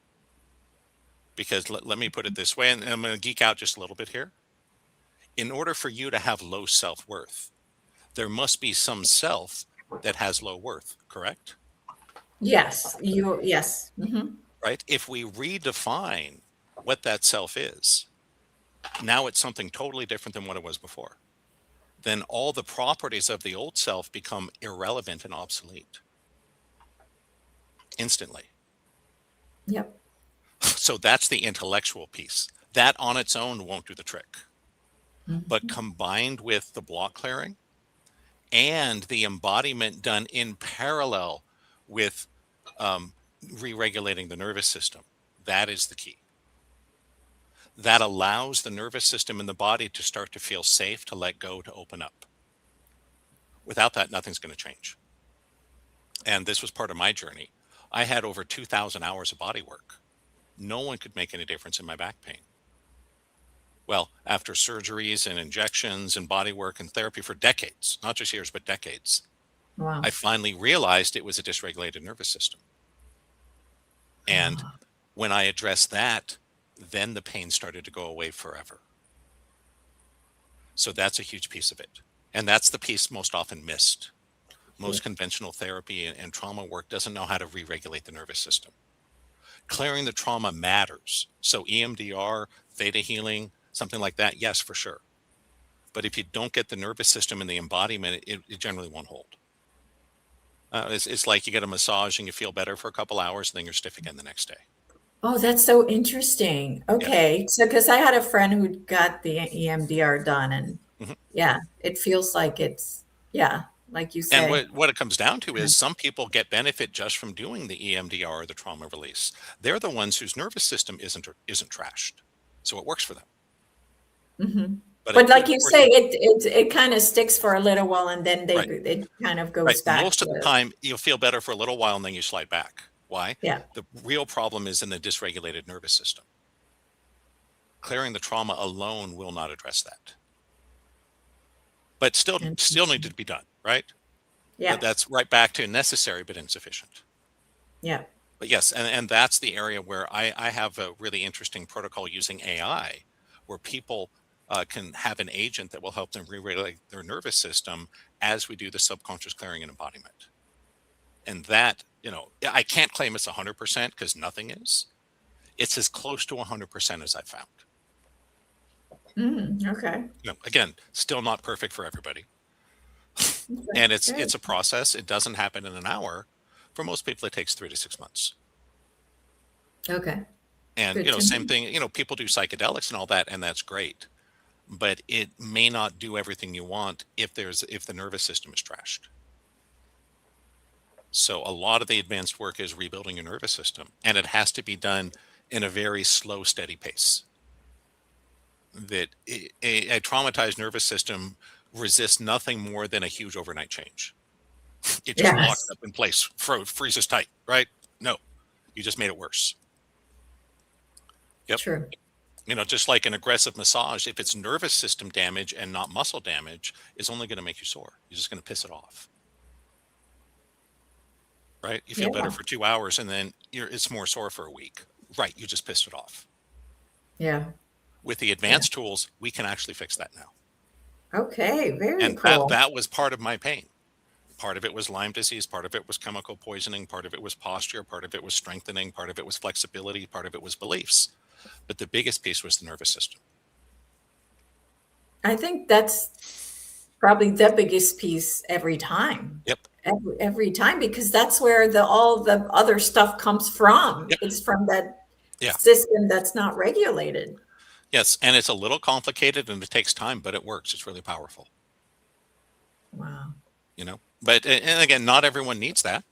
Because let me put it this way, and I'm going to geek out just a little bit here. In order for you to have low self-worth, there must be some self that has low worth, correct? Yes. Yes. Mm-hmm. Right? If we redefine what that self is, now it's something totally different than what it was before. Then all the properties of the old self become irrelevant and obsolete. Instantly. Yep. So that's the intellectual piece. That on its own won't do the trick. Mm-hmm. But combined with the block clearing and the embodiment done in parallel with re-regulating the nervous system, that is the key. That allows the nervous system in the body to start to feel safe, to let go, to open up. Without that, nothing's going to change. And this was part of my journey. I had over 2,000 hours of body work. No one could make any difference in my back pain. Well, after surgeries and injections and body work and therapy for decades, not just years, but decades, wow. I finally realized it was a dysregulated nervous system. And when I addressed that, then the pain started to go away forever. So that's a huge piece of it. And that's the piece most often missed. Most conventional therapy and trauma work doesn't know how to re-regulate the nervous system. Clearing the trauma matters. So EMDR, theta healing, something like that, yes, for sure. But if you don't get the nervous system and the embodiment, it generally won't hold. It's like you get a massage and you feel better for a couple hours, and then you're stiff again the next day. Oh, that's so interesting. Yeah. Okay. So, because I had a friend who got the EMDR done, and Mhm. yeah, it feels like it's, yeah, like you say. And what it comes down to is some people get benefit just from doing the EMDR or the trauma release. They're the ones whose nervous system isn't trashed, so it works for them. Mhm. But But it like could, you or say, it kind of sticks for a little while, and then right, it kind of right. goes back Most of the to, time, you'll feel better for a little while, and then you slide back. Why? yeah. The real problem is in the dysregulated nervous system. Clearing the trauma alone will not address that. But still needed to be done, right? Yeah. That's right back to necessary but insufficient. Yeah. But yes, and that's the area where I have a really interesting protocol using AI, where people can have an agent that will help them re-regulate their nervous system as we do the subconscious clearing and embodiment. And that, I can't claim it's 100% because nothing is. It's as close to 100% as I've found. Okay. Again, still not perfect for everybody. Okay. And it's Good. a process. It doesn't happen in an hour. For most people, it takes 3 to 6 months. Okay. And, Good to same know. thing, people do psychedelics and all that, and that's great. But it may not do everything you want if the nervous system is trashed. So a lot of the advanced work is rebuilding your nervous system, and it has to be done in a very slow, steady pace. That a traumatized nervous system resists nothing more than a huge overnight change. It just locks Yes. up in place, freezes tight, right? No, you just made it worse. Yep. True. Just like an aggressive massage, if it's nervous system damage and not muscle damage, it's only going to make you sore. You're just going to piss it off. Right? You feel better Yeah. for 2 hours and then it's more sore for a week. Right. You just pissed it off. Yeah. With the advanced tools, we can actually fix that now. Okay. Very And cool. that was part of my pain. Part of it was Lyme disease. Part of it was chemical poisoning. Part of it was posture. Part of it was strengthening. Part of it was flexibility. Part of it was beliefs. But the biggest piece was the nervous system. I think that's probably the biggest piece every time. Yep. Every time, because that's where all the other stuff comes from. Yep. It's from that Yeah. system that's not regulated. Yes. And it's a little complicated and it takes time, but it works. It's really powerful. Wow. But, and again, not everyone needs that.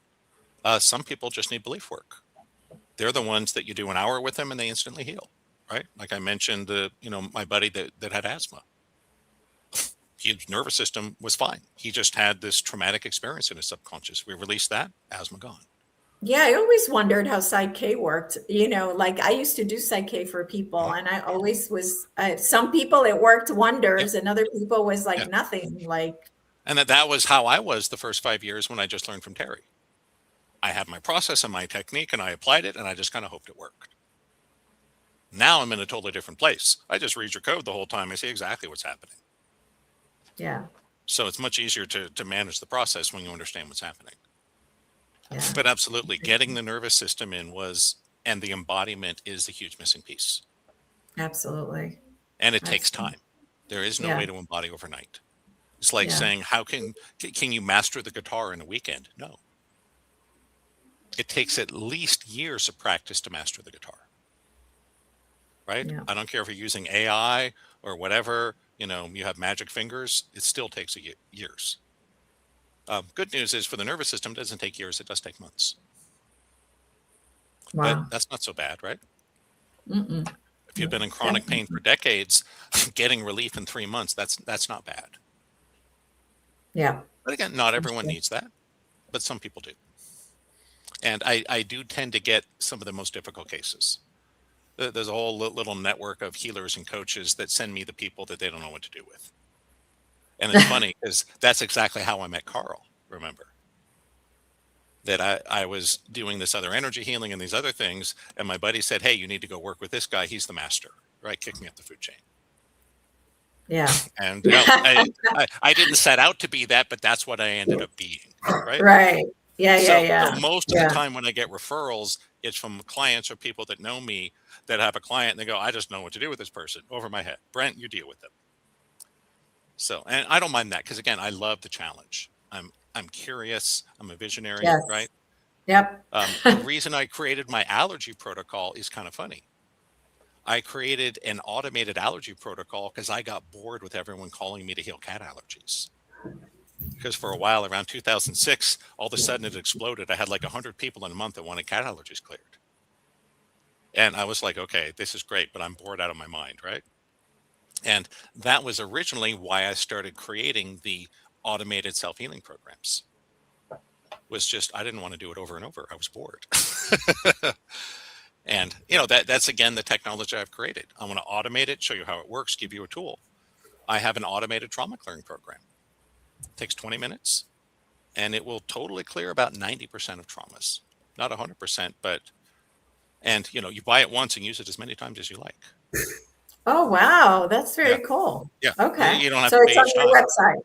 Some people just need belief work. They're the ones that you do an hour with them and they instantly heal, right? Like I mentioned, my buddy that had asthma. His nervous system was fine. He just had this traumatic experience in his subconscious. We released that, asthma gone. Yeah, I always wondered how Psych K worked. Like I used to do Psych K for people, and I always was. Some people it worked wonders, and other people was like nothing. Like, and that was how I was the first 5 years when I just learned from Terry. I had my process and my technique, and I applied it, and I just kind of hoped it worked. Now I'm in a totally different place. I just read your code the whole time. I see exactly what's happening. yeah. So it's much easier to manage the process when you understand what's happening. Yeah. But absolutely, getting the nervous system in and the embodiment is the huge missing piece. Absolutely. And it takes time. There is no way to embody overnight. It's like saying, how can you master the guitar in a weekend? No. It takes at least years of practice to master the guitar. Right? Yeah. I don't care if you're using AI or whatever, you have magic fingers, it still takes years. Good news is for the nervous system, it doesn't take years, it does take months. Wow. But that's not so bad, right? Mm-mm. If you've been in chronic pain for decades, getting relief in 3 months, that's not bad. Yeah. But again, not everyone needs that, but some people do. And I do tend to get some of the most difficult cases. There's a whole little network of healers and coaches that send me the people that they don't know what to do with. And it's funny because that's exactly how I met Carl, remember? That I was doing this other energy healing and these other things, and my buddy said, hey, you need to go work with this guy. He's the master, right? Kick me up the food chain. Yeah. And I didn't set out to be that, but that's what I ended up being, right? Right. Yeah, So, yeah, so yeah. most of the Yeah. time when I get referrals, it's from clients or people that know me that have a client and they go, I just know what to do with this person over my head. Brent, you deal with them. So, and I don't mind that because again, I love the challenge. I'm curious. I'm a visionary, right? Yes. Yep. The reason I created my allergy protocol is kind of funny. I created an automated allergy protocol because I got bored with everyone calling me to heal cat allergies. Because for a while, around 2006, all of a sudden it exploded. I had like 100 people in a month that wanted cat allergies cleared. And I was like, okay, this is great, but I'm bored out of my mind, right? And that was originally why I started creating the automated self-healing programs. Was just, I didn't want to do it over and over. I was bored. And that's again the technology I've created. I want to automate it, show you how it works, give you a tool. I have an automated trauma clearing program. It takes 20 minutes and it will totally clear about 90% of traumas. Not 100%, but you buy it once and use it as many times as you like. Oh, wow. That's Yeah. very cool. Yeah. Okay. You don't have So to it's pay on each your time. website.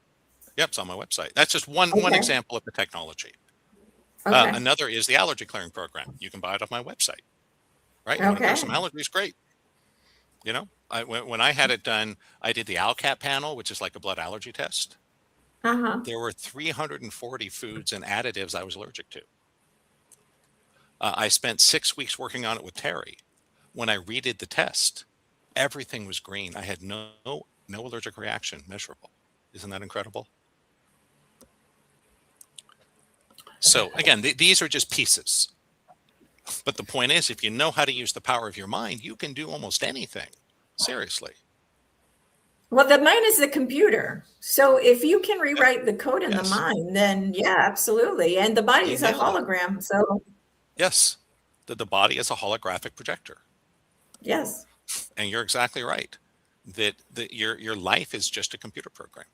Yep, it's on my website. That's just one Okay. example of the technology. Okay. Another is the allergy clearing program. You can buy it off my website, right? You want to clear some Okay. allergies? Great. When I had it done, I did the ALCAT panel, which is like a blood allergy test. Uh-huh. There were 340 foods and additives I was allergic to. I spent 6 weeks working on it with Terry. When I redid the test, everything was green. I had no allergic reaction measurable. Isn't that incredible? So again, these are just pieces. But the point is, if you know how to use the power of your mind, you can do almost anything. Seriously. Well, the mind is the computer. So if you can Yeah. rewrite the code in the Yes. mind, then yeah, absolutely. And the body You is a nailed it. hologram. So Yes. The body is a holographic projector. yes. And you're exactly right. That your life is just a computer program.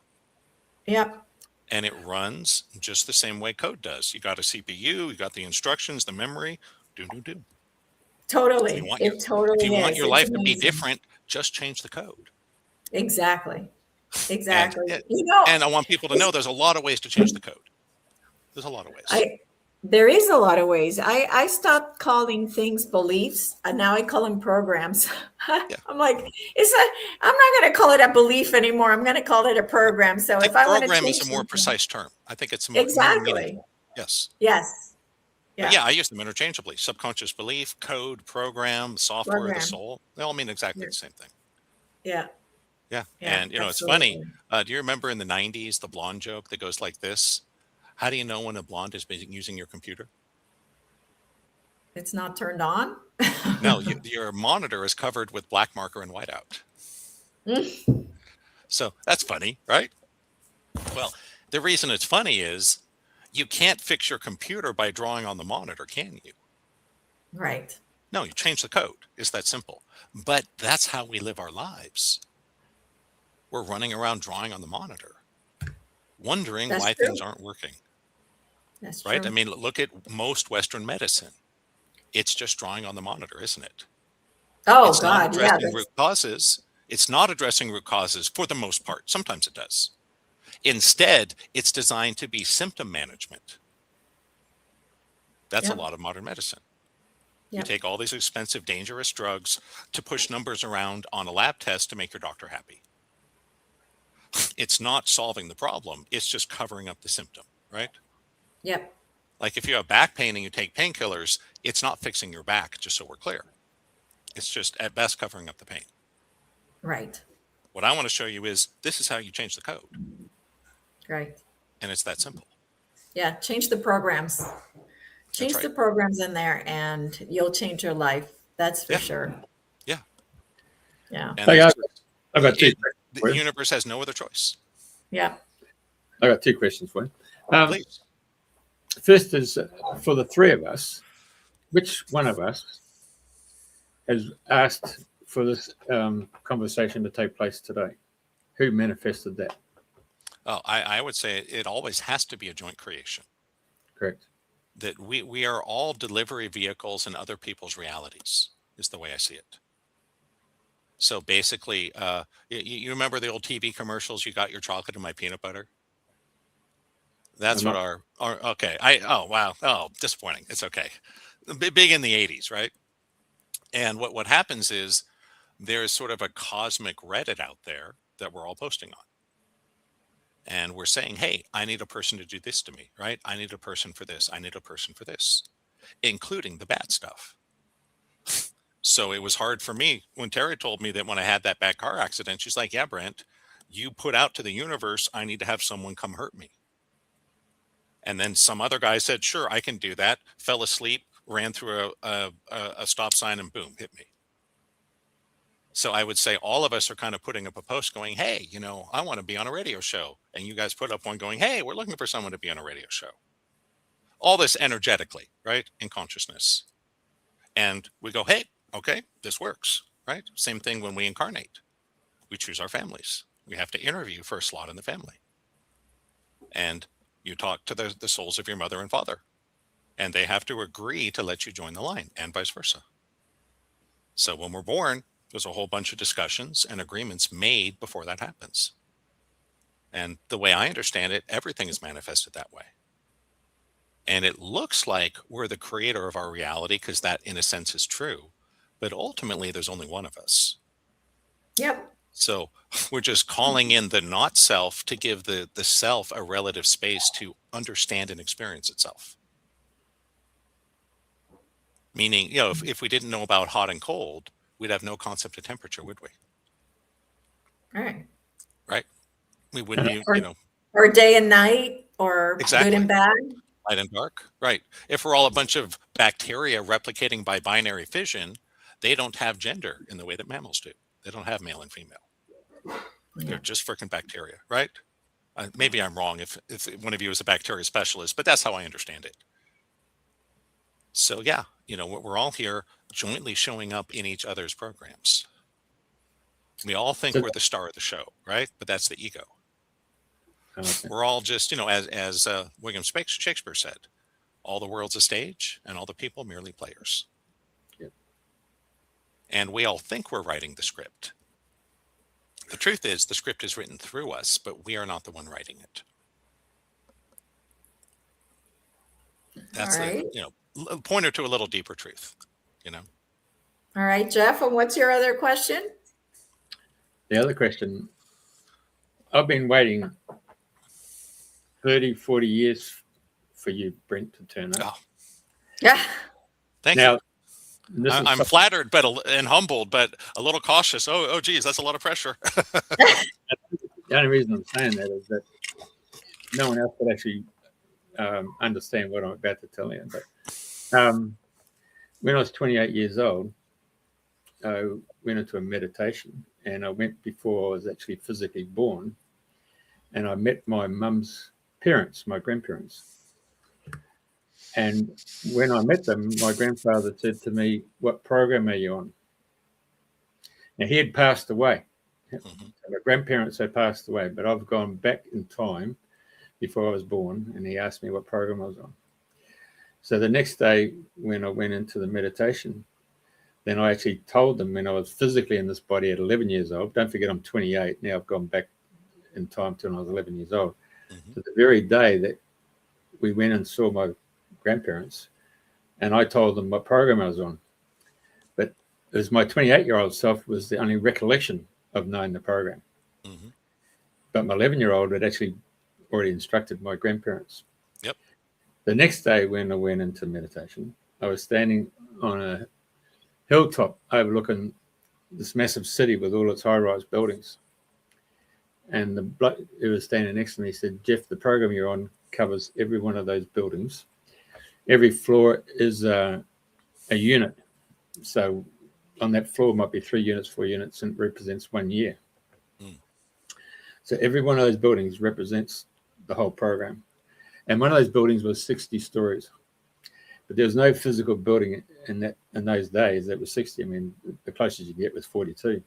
Yep. And it runs just the same way code does. You got a CPU, you got the instructions, the memory, do. If you Totally. want It totally your is. It's life to be amazing. different, just change the code. Exactly. And Exactly. I want people to know there's a lot of ways to change the code. There's a lot of ways. There is a lot of ways. I stopped calling things beliefs and now I call them programs. Yeah. I'm like, I'm not going to call it a belief anymore. I'm going to call it a program. So I think if I want to program change is a more something, precise term. I think it's more exactly. meaningful. Yes. Yes. But yeah, I use them interchangeably. Subconscious belief, code, program, software, the Program. soul. They all mean exactly the same thing. Yeah. Yeah. Yeah, And it's funny. Do you remember in the 90s, the blonde joke that goes like this? How do you know when a blonde is using your computer? It's not turned on. No, your monitor is covered with black marker and whiteout. So that's funny, right? Well, the reason it's funny is you can't fix your computer by drawing on the monitor, can you? Right. No, you change the code. It's that simple. But that's how we live our lives. We're running around drawing on the monitor, wondering That's why true. things aren't working. That's Right? true. I mean, look at most Western medicine. It's just drawing on the monitor, isn't it? Oh It's not God, yeah. addressing root causes. It's not addressing root causes for the most part. Sometimes it does. Instead, it's designed to be symptom management. That's a lot of modern medicine. You take all these expensive, dangerous drugs to push numbers around on a lab test to make your doctor happy. It's not solving the problem. It's just covering up the symptom, right? Yep. Like if you have back pain and you take painkillers, it's not fixing your back, just so we're clear. It's just at best covering up the pain. Right. What I want to show you is this is how you change the code. Right. And it's that simple. Yeah. Change the programs. Change the programs in there and you'll change your life. That's for sure. Yeah. Yeah. And I've got two. The universe has no other choice. Yeah. I got two questions for you. Please. First is for the three of us, which one of us has asked for this conversation to take place today? Who manifested that? Oh, I would say it always has to be a joint creation. Correct. That we are all delivery vehicles in other people's realities is the way I see it. So basically, you remember the old TV commercials? You got your chocolate and my peanut butter. That's I'm what not, our okay. Oh wow. Oh, disappointing. It's okay. Big in the 80s, right? And what happens is there's sort of a cosmic Reddit out there that we're all posting on. And we're saying, hey, I need a person to do this to me, right? I need a person for this. I need a person for this, including the bad stuff. So it was hard for me when Terry told me that when I had that bad car accident, she's like, yeah, Brent, you put out to the universe, I need to have someone come hurt me. And then some other guy said, sure, I can do that. Fell asleep, ran through a stop sign and boom, hit me. So I would say all of us are kind of putting up a post going, hey, I want to be on a radio show. And you guys put up one going, hey, we're looking for someone to be on a radio show. All this energetically, right? In consciousness. And we go, hey, okay, this works, right? Same thing when we incarnate. We choose our families. We have to interview for a slot in the family. And you talk to the souls of your mother and father. And they have to agree to let you join the line and vice versa. So when we're born, there's a whole bunch of discussions and agreements made before that happens. And the way I understand it, everything is manifested that way. And it looks like we're the creator of our reality because that, in a sense, is true. But ultimately, there's only one of us. Yep. So we're just calling in the not self to give the self a relative space to understand and experience itself. Meaning, if we didn't know about hot and cold, we'd have no concept of temperature, would we? Right. Right? We wouldn't, or day and night, or exactly. good and bad. Light and dark. Right. If we're all a bunch of bacteria replicating by binary fission, they don't have gender in the way that mammals do. They don't have male and female. They're just freaking bacteria, right? Maybe I'm wrong if one of you is a bacteria specialist, but that's how I understand it. So yeah, we're all here jointly showing up in each other's programs. We all think we're the star of the show, right? But that's the ego. Okay. We're all just, as William Shakespeare said, all the world's a stage and all the people merely players. Yep. And we all think we're writing the script. The truth is the script is written through us, but we are not the one writing it. That's right. A pointer to a little deeper truth, All right, Jeff, and what's your other question? The other question, I've been waiting 30, 40 years for you, Brent, to turn up. Oh. Yeah. Thank you. I'm flattered and humbled, but a little cautious. Oh, geez, that's a lot of pressure. The only reason I'm saying that is that no one else could actually understand what I'm about to tell you. But when I was 28 years old, I went into a meditation, and I went before I was actually physically born, and I met my mum's parents, my grandparents. And when I met them, my grandfather said to me, "What program are you on?" Now, he had passed away. Mm-hmm. My grandparents had passed away, but I've gone back in time before I was born, and he asked me what program I was on. So the next day when I went into the meditation, then I actually told them when I was physically in this body at 11 years old, don't forget I'm 28, now I've gone back in time to when I was 11 years old. Mm-hmm. So the very day that we went and saw my grandparents, and I told them what program I was on. But it was my 28-year-old self was the only recollection of knowing the program. Mm-hmm. But my 11-year-old had actually already instructed my grandparents. Yep. The next day when I went into meditation, I was standing on a hilltop overlooking this massive city with all its high-rise buildings. And the bloke who was standing next to me said, "Jeff, the program you're on covers every one of those buildings. Every floor is a unit. So on that floor might be 3 units, 4 units, and it represents 1 year. Mm. So every one of those buildings represents the whole program. And one of those buildings was 60 stories. But there was no physical building in those days that was 60. I mean, the closest you get was 42.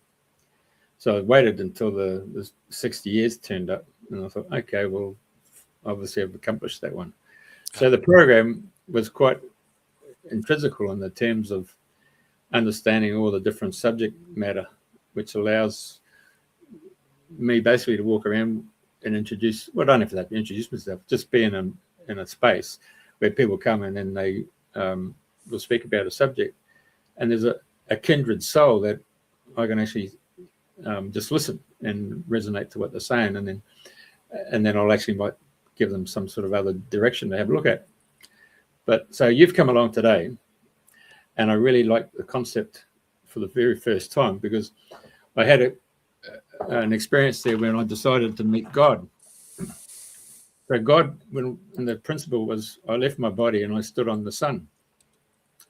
So I waited until the 60 years turned up, and I thought, okay, well, obviously I've accomplished that one. So the program was quite intrinsical in the terms of understanding all the different subject matter which allows me basically to walk around and introduce. Well, I don't have to introduce myself. Just be in a space where people come in and they will speak about a subject, and there's a kindred soul that I can actually just listen and resonate to what they're saying, and then I'll actually might give them some sort of other direction to have a look at. But so you've come along today, and I really like the concept for the very first time, because I had an experience there when I decided to meet God. So God, when the principle was, I left my body and I stood on the sun,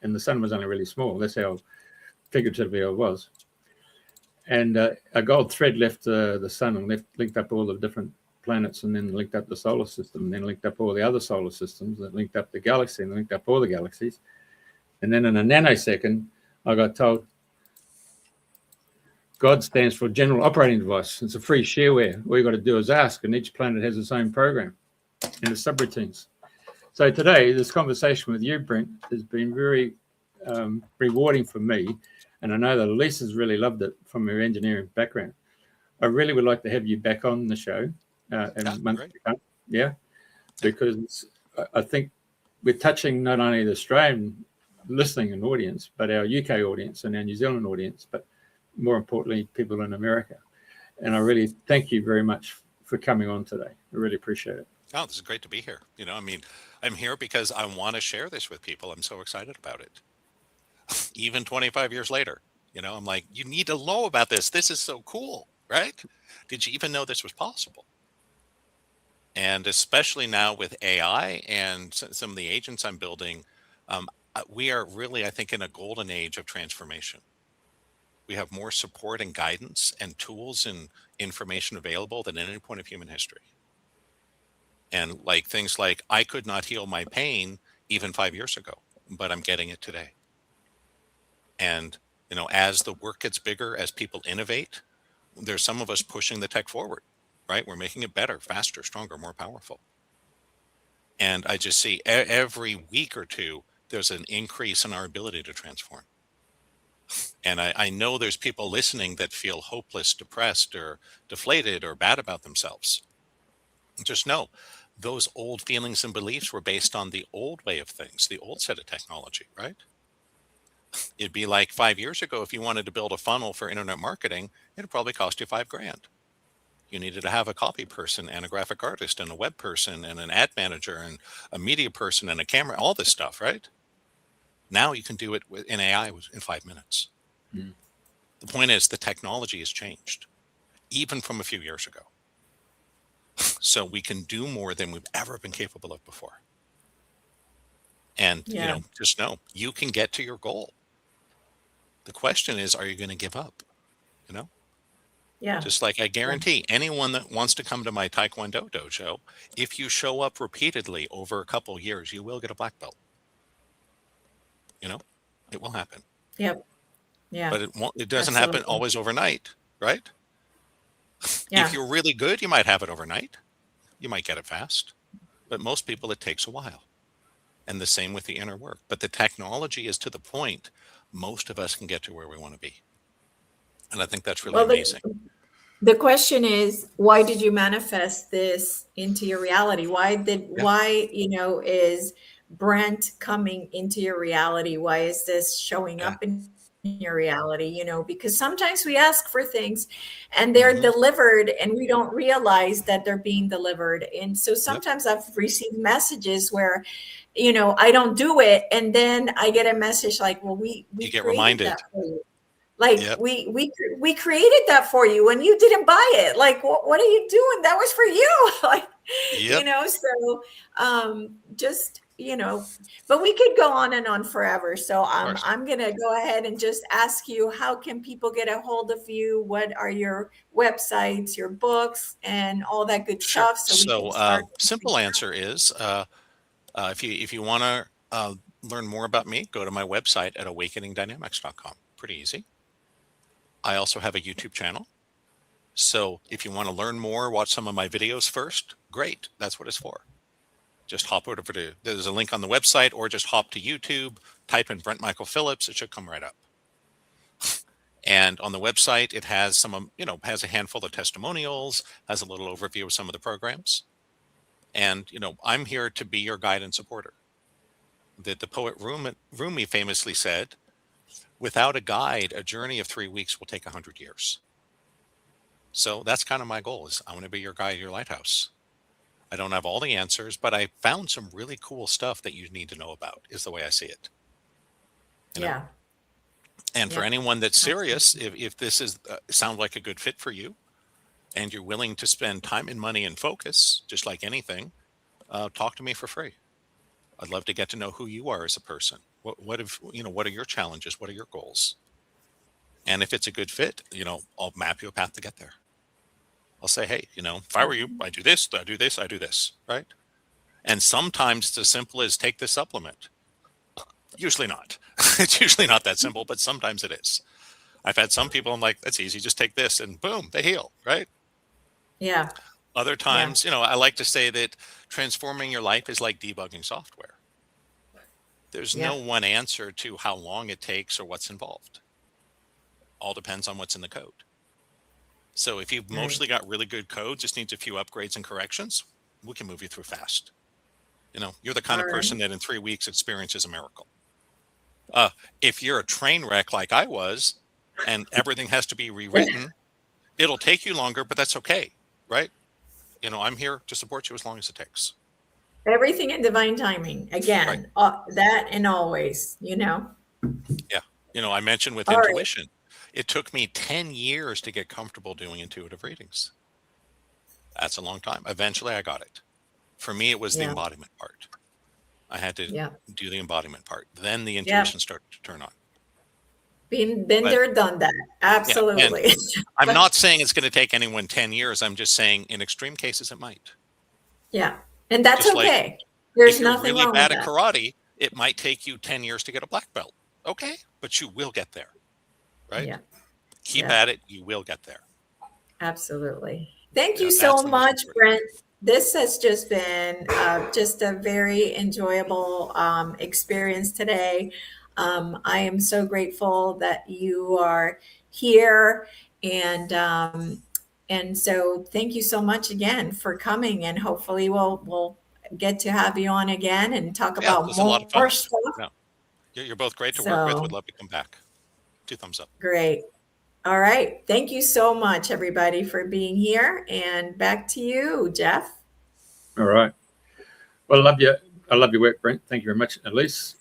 and the sun was only really small. That's how figuratively I was. And a gold thread left the sun and linked up all the different planets, and then linked up the solar system, and then linked up all the other solar systems, and linked up the galaxy, and linked up all the galaxies. And then in a nanosecond, I got told, God stands for General Operating Device. It's a free shareware. All you got to do is ask, and each planet has its own program and its subroutines. So today, this conversation with you, Brent, has been very rewarding for me, and I know that Elisa's really loved it from her engineering background. I really would like to have you back on the show in a month to come. Yeah, because I think we're touching not only the Australian listening and audience, but our UK audience and our New Zealand audience, but more importantly, people in America. And I really thank you very much for coming on today. I really appreciate it. Oh, this is great to be here. I mean, I'm here because I want to share this with people. I'm so excited about it. Even 25 years later, I'm like, you need to know about this. This is so cool, right? Did you even know this was possible? And especially now with AI and some of the agents I'm building, we are really, I think, in a golden age of transformation. We have more support and guidance and tools and information available than at any point of human history. And like things like, I could not heal my pain even 5 years ago, but I'm getting it today. And, as the work gets bigger, as people innovate, there's some of us pushing the tech forward, right? We're making it better, faster, stronger, more powerful. And I just see every week or two, there's an increase in our ability to transform. And I know there's people listening that feel hopeless, depressed, or deflated, or bad about themselves. Just know those old feelings and beliefs were based on the old way of things, the old set of technology, right? It'd be like 5 years ago, if you wanted to build a funnel for internet marketing, it'd probably cost you $5,000. You needed to have a copy person and a graphic artist and a web person and an ad manager and a media person and a camera, all this stuff, right? Now you can do it in AI in 5 minutes. Mm. The point is, the technology has changed, even from a few years ago. So we can do more than we've ever been capable of before. And, just know you can get to your goal. The question is, are you going to give up? Yeah. Just like I guarantee anyone that wants to come to my Taekwondo dojo, if you show up repeatedly over a couple of years, you will get a black belt. It will happen. Yep. Yeah. But it doesn't happen always overnight, right? Yeah. If you're really good, you might have it overnight. You might get it fast. But most people, it takes a while. And the same with the inner work. But the technology is to the point most of us can get to where we want to be. And I think that's really amazing. The question is, why did you manifest this into your reality? Why is Brent coming into your reality? Why is this showing up in your reality? Because sometimes we ask for things and they're delivered and we don't realize that they're being delivered. And so sometimes I've received messages where, I don't do it. And then I get a message like, well, we get reminded. That for you. Like we created that for you and you didn't buy it. Like, what are you doing? That was for you. But we could go on and on forever. So I'm going to go ahead and just ask you, how can people get a hold of you? What are your websites, your books, and all that good stuff? So simple answer is, if you want to learn more about me, go to my website at awakeningdynamics.com. Pretty easy. I also have a YouTube channel. So if you want to learn more, watch some of my videos first, great. That's what it's for. Just hop over there's a link on the website, or just hop to YouTube, type in Brent Michael Phillips. It should come right up. And on the website, it has some, has a handful of testimonials, has a little overview of some of the programs. And, I'm here to be your guide and supporter. The poet Rumi famously said, without a guide, a journey of 3 weeks will take 100 years. So that's kind of my goal, is I want to be your guide, your lighthouse. I don't have all the answers, but I found some really cool stuff that you need to know about, is the way I see it. Yeah. And for anyone that's serious, if this is sounds like a good fit for you, and you're willing to spend time and money and focus, just like anything, talk to me for free. I'd love to get to know who you are as a person. What are your challenges? What are your goals? And if it's a good fit, I'll map you a path to get there. I'll say, hey, if I were you, I do this, I do this, I do this, right? And sometimes it's as simple as take this supplement. Usually not. It's usually not that simple, but sometimes it is. I've had some people, I'm like, that's easy, just take this, and boom, they heal, right? Yeah. Other times, I like to say that transforming your life is like debugging software. There's no one answer to how long it takes or what's involved. All depends on what's in the code. So if you've mostly got really good code, just needs a few upgrades and corrections, we can move you through fast. You're the kind of person that in 3 weeks experiences a miracle. If you're a train wreck like I was, and everything has to be rewritten, it'll take you longer, but that's okay, right? I'm here to support you as long as it takes. Everything in divine timing. Again, that and always, Yeah. I mentioned with intuition, it took me 10 years to get comfortable doing intuitive readings. That's a long time. Eventually I got it. For me, it was the embodiment part. I had to do the embodiment part. Then the intuition started to turn on. Been there, done that. Absolutely. Yeah, I'm not saying it's going to take anyone 10 years. I'm just saying in extreme cases, it might. Yeah. And that's just okay. Like, there's nothing really wrong bad with at that. karate, it might take you 10 years to get a black belt. Okay. But you will get there. Right? Yeah. Keep at it. You will get there. Absolutely. Thank you so much, Brent. This has just been just a very enjoyable experience today. I am so grateful that you are here, and so thank you so much again for coming. And hopefully we'll get to have you on again and talk about more stuff. No. You're both great to work with. Would love to come back. 2 thumbs up. Great. All right. Thank you so much, everybody, for being here. And back to you, Jeff. All right. Well, I love your work, Brent. Thank you very much, Elise.